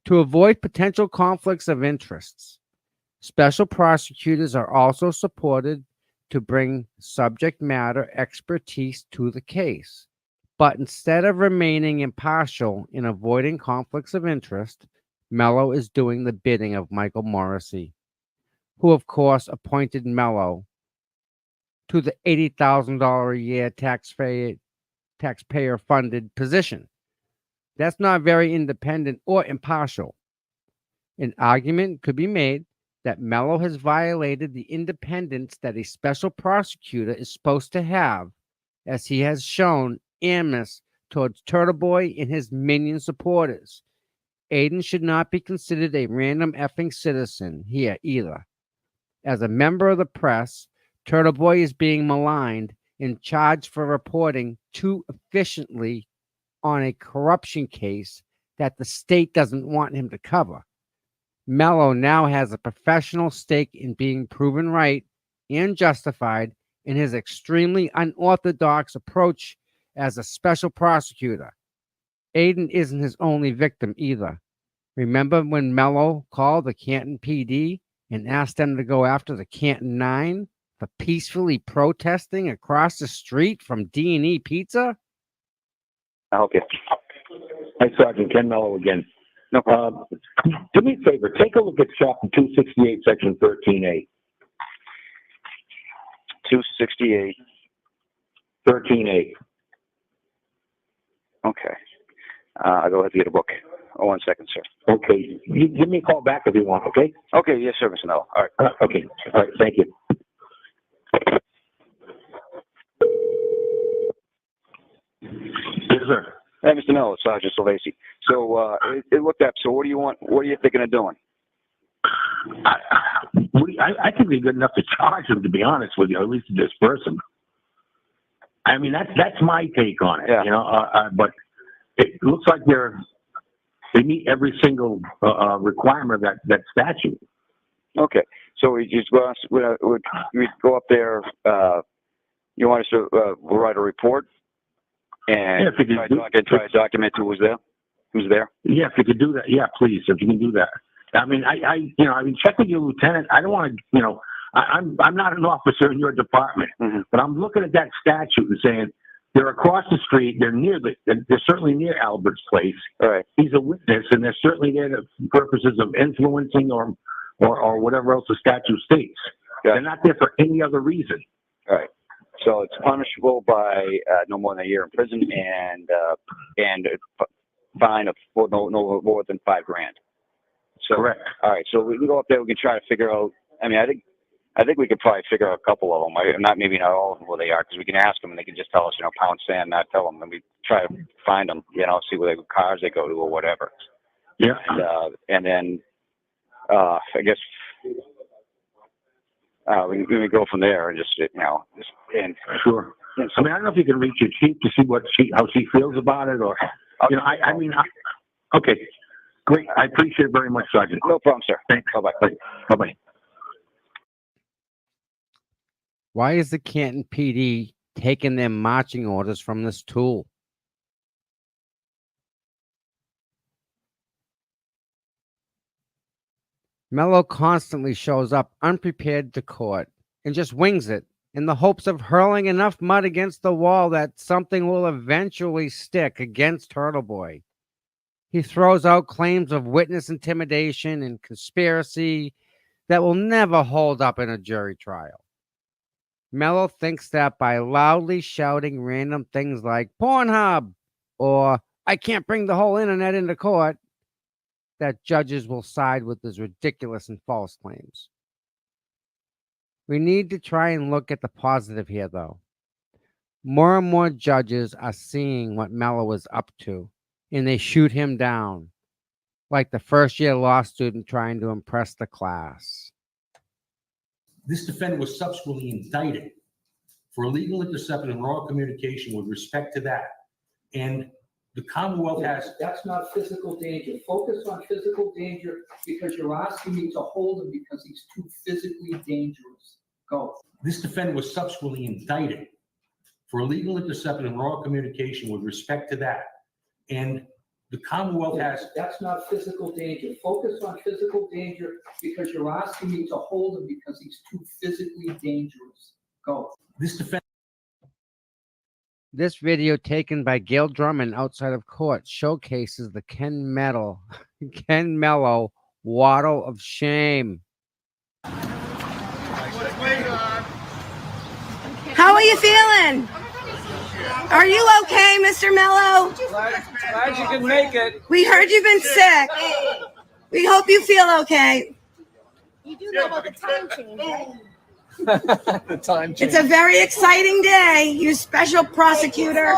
To avoid potential conflicts of interests, special prosecutors are also supported to bring subject matter expertise to the case. But instead of remaining impartial in avoiding conflicts of interest, Mello is doing the bidding of Michael Morrissey, who of course appointed Mello to the $80,000 a year taxpayer funded position. That's not very independent or impartial. An argument could be made that Mello has violated the independence that a special prosecutor is supposed to have, as he has shown animus towards Turtle Boy and his minion supporters. Aidan should not be considered a random effing citizen here either. As a member of the press, Turtle Boy is being maligned and charged for reporting too efficiently on a corruption case that the state doesn't want him to cover. Mello now has a professional stake in being proven right and justified in his extremely unorthodox approach as a special prosecutor. Aidan isn't his only victim either. Remember when Mello called the Canton PD and asked them to go after the Canton 9 for peacefully protesting across the street from D&E Pizza? I'll help you. Hi, Sergeant Ken Mello again. No problem. Do me a favor. Take a look at Chapter 268, Section 13A. 268. 13A. Okay. I'll go ahead and get a book. Oh, 1 second, sir. Okay. You give me a call back if you want, okay? Okay, yes, sir, Mr. Mello. All right. Okay. All right. Thank you. Yes, sir. Hey, Mr. Miller, Sergeant Silvesi. So it looked up. So what do you want? What are you thinking of doing? I think we're good enough to charge them, to be honest with you, at least this person. I mean, that's my take on it, you know. But it looks like they meet every single requirement of that statute. Okay. So we just go. We go up there. You want us to write a report and try to document who's there? Who's there? Yeah, if you could do that. Yeah, please, if you can do that. I mean, check with your lieutenant. I don't want to, I'm not an officer in your department, but I'm looking at that statute and saying they're across the street. They're certainly near Albert's place. All right. He's a witness, and they're certainly there for purposes of influencing or whatever else the statute states. Yeah. They're not there for any other reason. All right. So it's punishable by no more than a year in prison and a fine of no more than $5,000. So, correct. All right. So we can go up there. We can try to figure out. I mean, I think we could probably figure out a couple of them. Maybe not all of them where they are, because we can ask them and they can just tell us, pound sand, not tell them. And we try to find them, see where cars they go to or whatever. Yeah. And then I guess we can go from there and sure. I mean, I don't know if you can reach your chief to see how she feels about it, or okay. Great. I appreciate it very much, Sergeant. No problem, sir. Thanks. Bye-bye. Bye-bye. Why is the Canton PD taking their marching orders from this tool? Mello constantly shows up unprepared to court and just wings it in the hopes of hurling enough mud against the wall that something will eventually stick against Turtle Boy. He throws out claims of witness intimidation and conspiracy that will never hold up in a jury trial. Mello thinks that by loudly shouting random things like Pornhub or I can't bring the whole internet into court, that judges will side with his ridiculous and false claims. We need to try and look at the positive here, though. More and more judges are seeing what Mello is up to, and they shoot him down, like the first-year law student trying to impress the class. This defendant was subsequently indicted for illegal interception and raw communication with respect to that. And the Commonwealth has... That's not physical danger. Focus on physical danger because you're asking me to hold him because he's too physically dangerous. Go. This defendant was subsequently indicted for illegal interception and raw communication with respect to that. And the Commonwealth has... That's not physical danger. Focus on physical danger because you're asking me to hold him because he's too physically dangerous. Go. This video taken by Gail Drummond outside of court showcases the Ken Mello waddle of shame. How are you feeling? Are you okay, Mr. Mello? Glad you can make it. We heard you've been sick. We hope you feel okay. You do know about the time change, right? The time change. It's a very exciting day, you special prosecutor.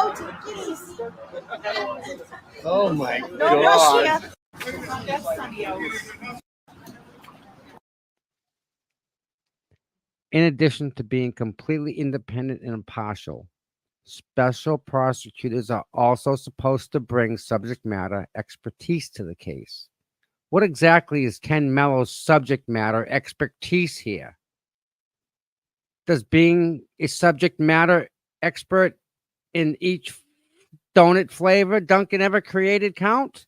Oh my God. In addition to being completely independent and impartial, special prosecutors are also supposed to bring subject matter expertise to the case. What exactly is Ken Mello's subject matter expertise here? Does being a subject matter expert in each donut flavor Duncan ever created count?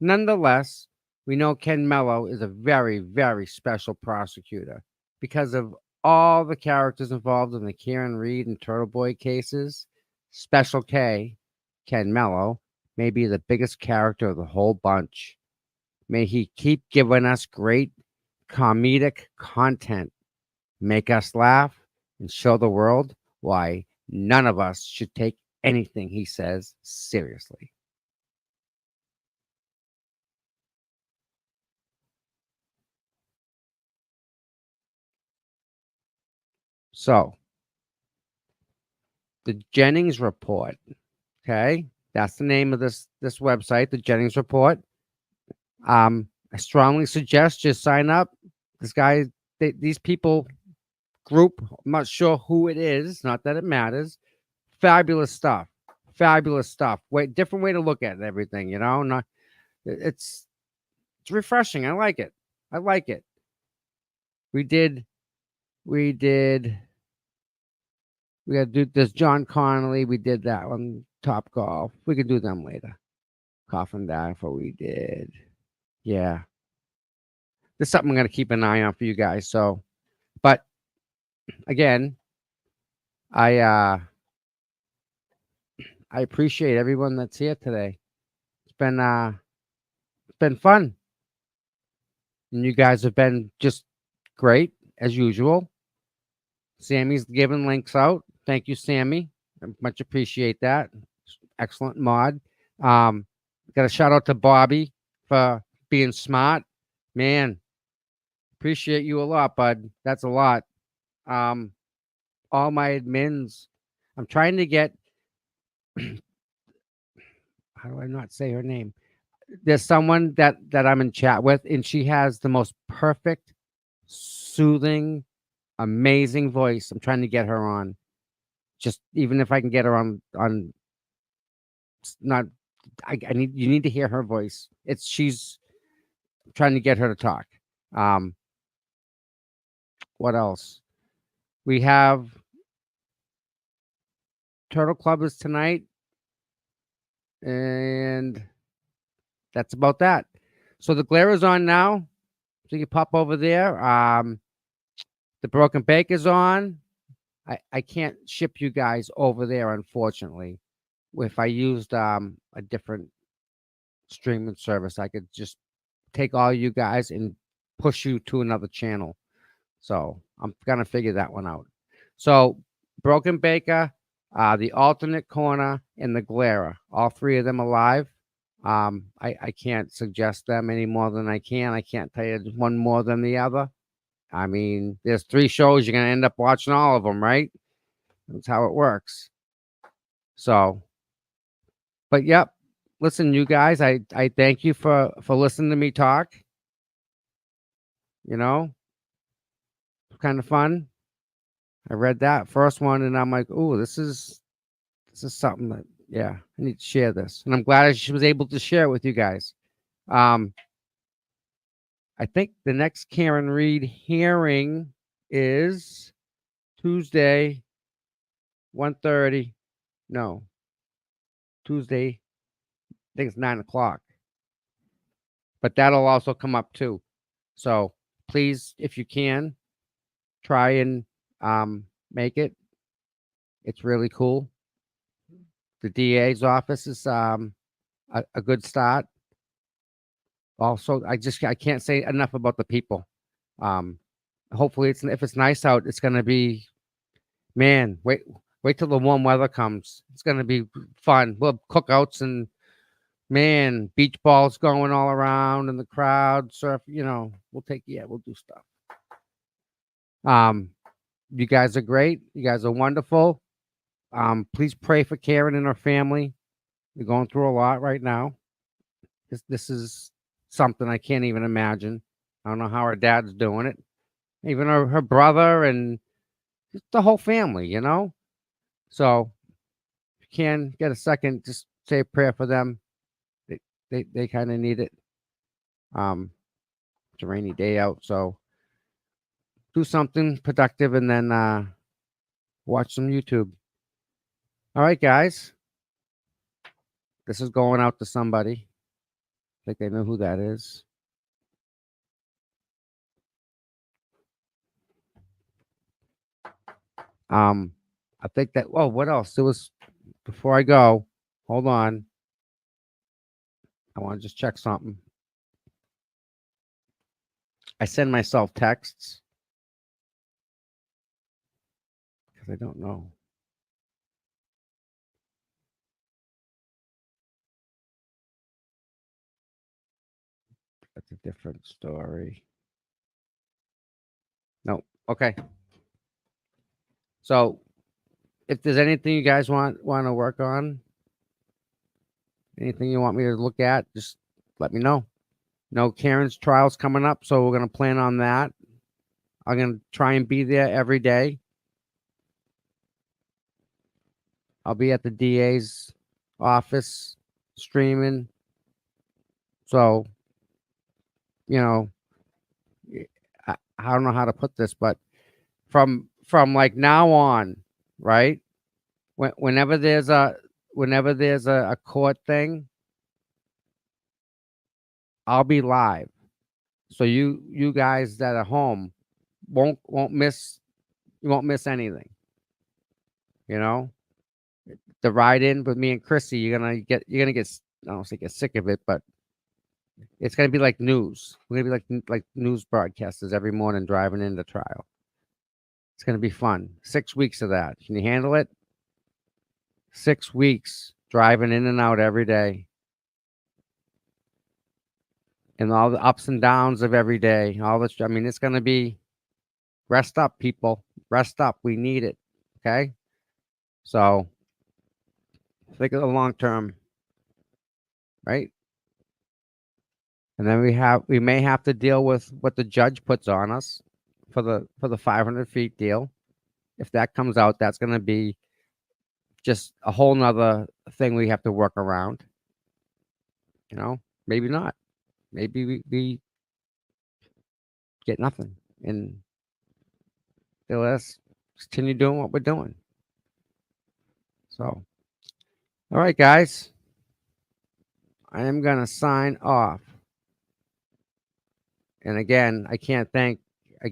Nonetheless, we know Ken Mello is a very, very special prosecutor because of all the characters involved in the Kieran Reed and Turtle Boy cases. Special K, Ken Mello, may be the biggest character of the whole bunch. May he keep giving us great comedic content, make us laugh, and show the world why none of us should take anything he says seriously. So, the Jennings report, okay? That's the name of this website, the Jennings Report. I strongly suggest just sign up. This guy, these people group, I'm not sure who it is, not that it matters. Fabulous stuff. Fabulous stuff. Different way to look at everything, you know? Not it's refreshing. I like it. I like it. We got to do this John Connolly. We did that one, Top Golf. We could do them later. Coffin Diver, we did. Yeah. This is something I'm going to keep an eye on for you guys. So, but again, I appreciate everyone that's here today. It's been fun. And you guys have been just great as usual. Sammy's giving links out. Thank you, Sammy. I much appreciate that. Excellent mod. Got a shout out to Bobby for being smart. Man, appreciate you a lot, bud. That's a lot. All my admins. I'm trying to get how do I not say her name? There's someone that I'm in chat with, and she has the most perfect, soothing, amazing voice. I'm trying to get her on. Just even if I can get her on not I need you need to hear her voice. She's trying to get her to talk. What else? We have Turtle Club is tonight, and that's about that. So the glare is on now. So you pop over there. The Broken Baker's on. I can't ship you guys over there, unfortunately. If I used a different streaming service, I could just take all you guys and push you to another channel. So I'm gonna figure that one out. So Broken Baker, the Alternate Corner, and the Glare, all three of them are live. I can't suggest them any more than I can. I can't tell you one more than the other. I mean, there's 3 shows. You're gonna end up watching all of them, right? That's how it works. So, but yep. Listen, you guys, I thank you for listening to me talk. You know, kind of fun. I read that first one, and I'm like, oh, this is something that, yeah, I need to share this, and I'm glad she was able to share it with you guys. I think the next Karen Reed hearing is Tuesday, 1:30. No, Tuesday. I think it's 9:00. But that'll also come up too. So please, if you can, try and make it. It's really cool. The DA's office is a good start. Also, I can't say enough about the people. Hopefully, if it's nice out, it's gonna be, man. Wait till the warm weather comes. It's gonna be fun. We'll have cookouts and, man, beach balls going all around in the crowd. Surf, we'll do stuff. You guys are great. You guys are wonderful. Please pray for Karen and her family. They're going through a lot right now. This is something I can't even imagine. I don't know how her dad's doing it. Even her brother and just the whole family, So if you can get a second, just say a prayer for them. They kind of need it. It's a rainy day out, so do something productive and then watch some YouTube. All right, guys. This is going out to somebody. I think they know who that is. I think that. Oh, what else? There was before I go. Hold on. I want to just check something. I send myself texts because I don't know. That's a different story. No. Okay. So, if there's anything you guys want to work on, anything you want me to look at, just let me know. No, Karen's trial's coming up, so we're gonna plan on that. I'm gonna try and be there every day. I'll be at the DA's office streaming. So, you know, I don't know how to put this, but from like now on, right? Whenever there's a court thing, I'll be live. So you guys that are home won't miss anything. You know, the ride in with me and Chrissy, you're gonna get I don't say get sick of it, but it's gonna be like news. We're gonna be like news broadcasters every morning driving into trial. It's gonna be fun. 6 weeks of that. Can you handle it? 6 weeks driving in and out every day. And all the ups and downs of every day. All this, I mean, it's gonna be rest up, people. Rest up. We need it. Okay. So think of the long term, right? And then we may have to deal with what the judge puts on us for the 500 feet deal. If that comes out, that's going to be just a whole nother thing we have to work around. You know, maybe not. Maybe we get nothing and they let us continue doing what we're doing. So, all right, guys. I am going to sign off. And again, I can't thank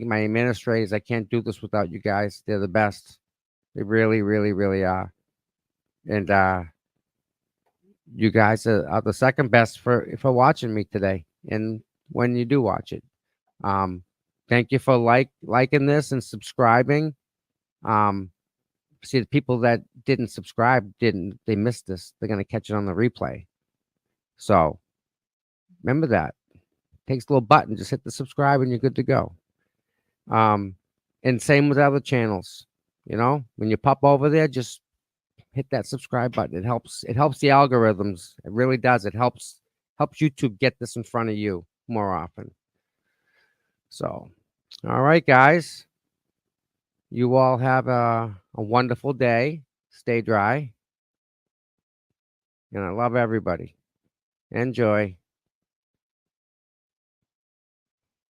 my administrators. I can't do this without you guys. They're the best. They really, really, really are. And you guys are the second best for watching me today. And when you do watch it, thank you for liking this and subscribing. See, the people that didn't subscribe they missed this. They're gonna catch it on the replay. So remember that. Takes a little button, just hit the subscribe and you're good to go. And same with other channels. You know, when you pop over there, just hit that subscribe button. It helps the algorithms. It really does. It helps YouTube get this in front of you more often. So, all right, guys. You all have a wonderful day. Stay dry. And I love everybody. Enjoy.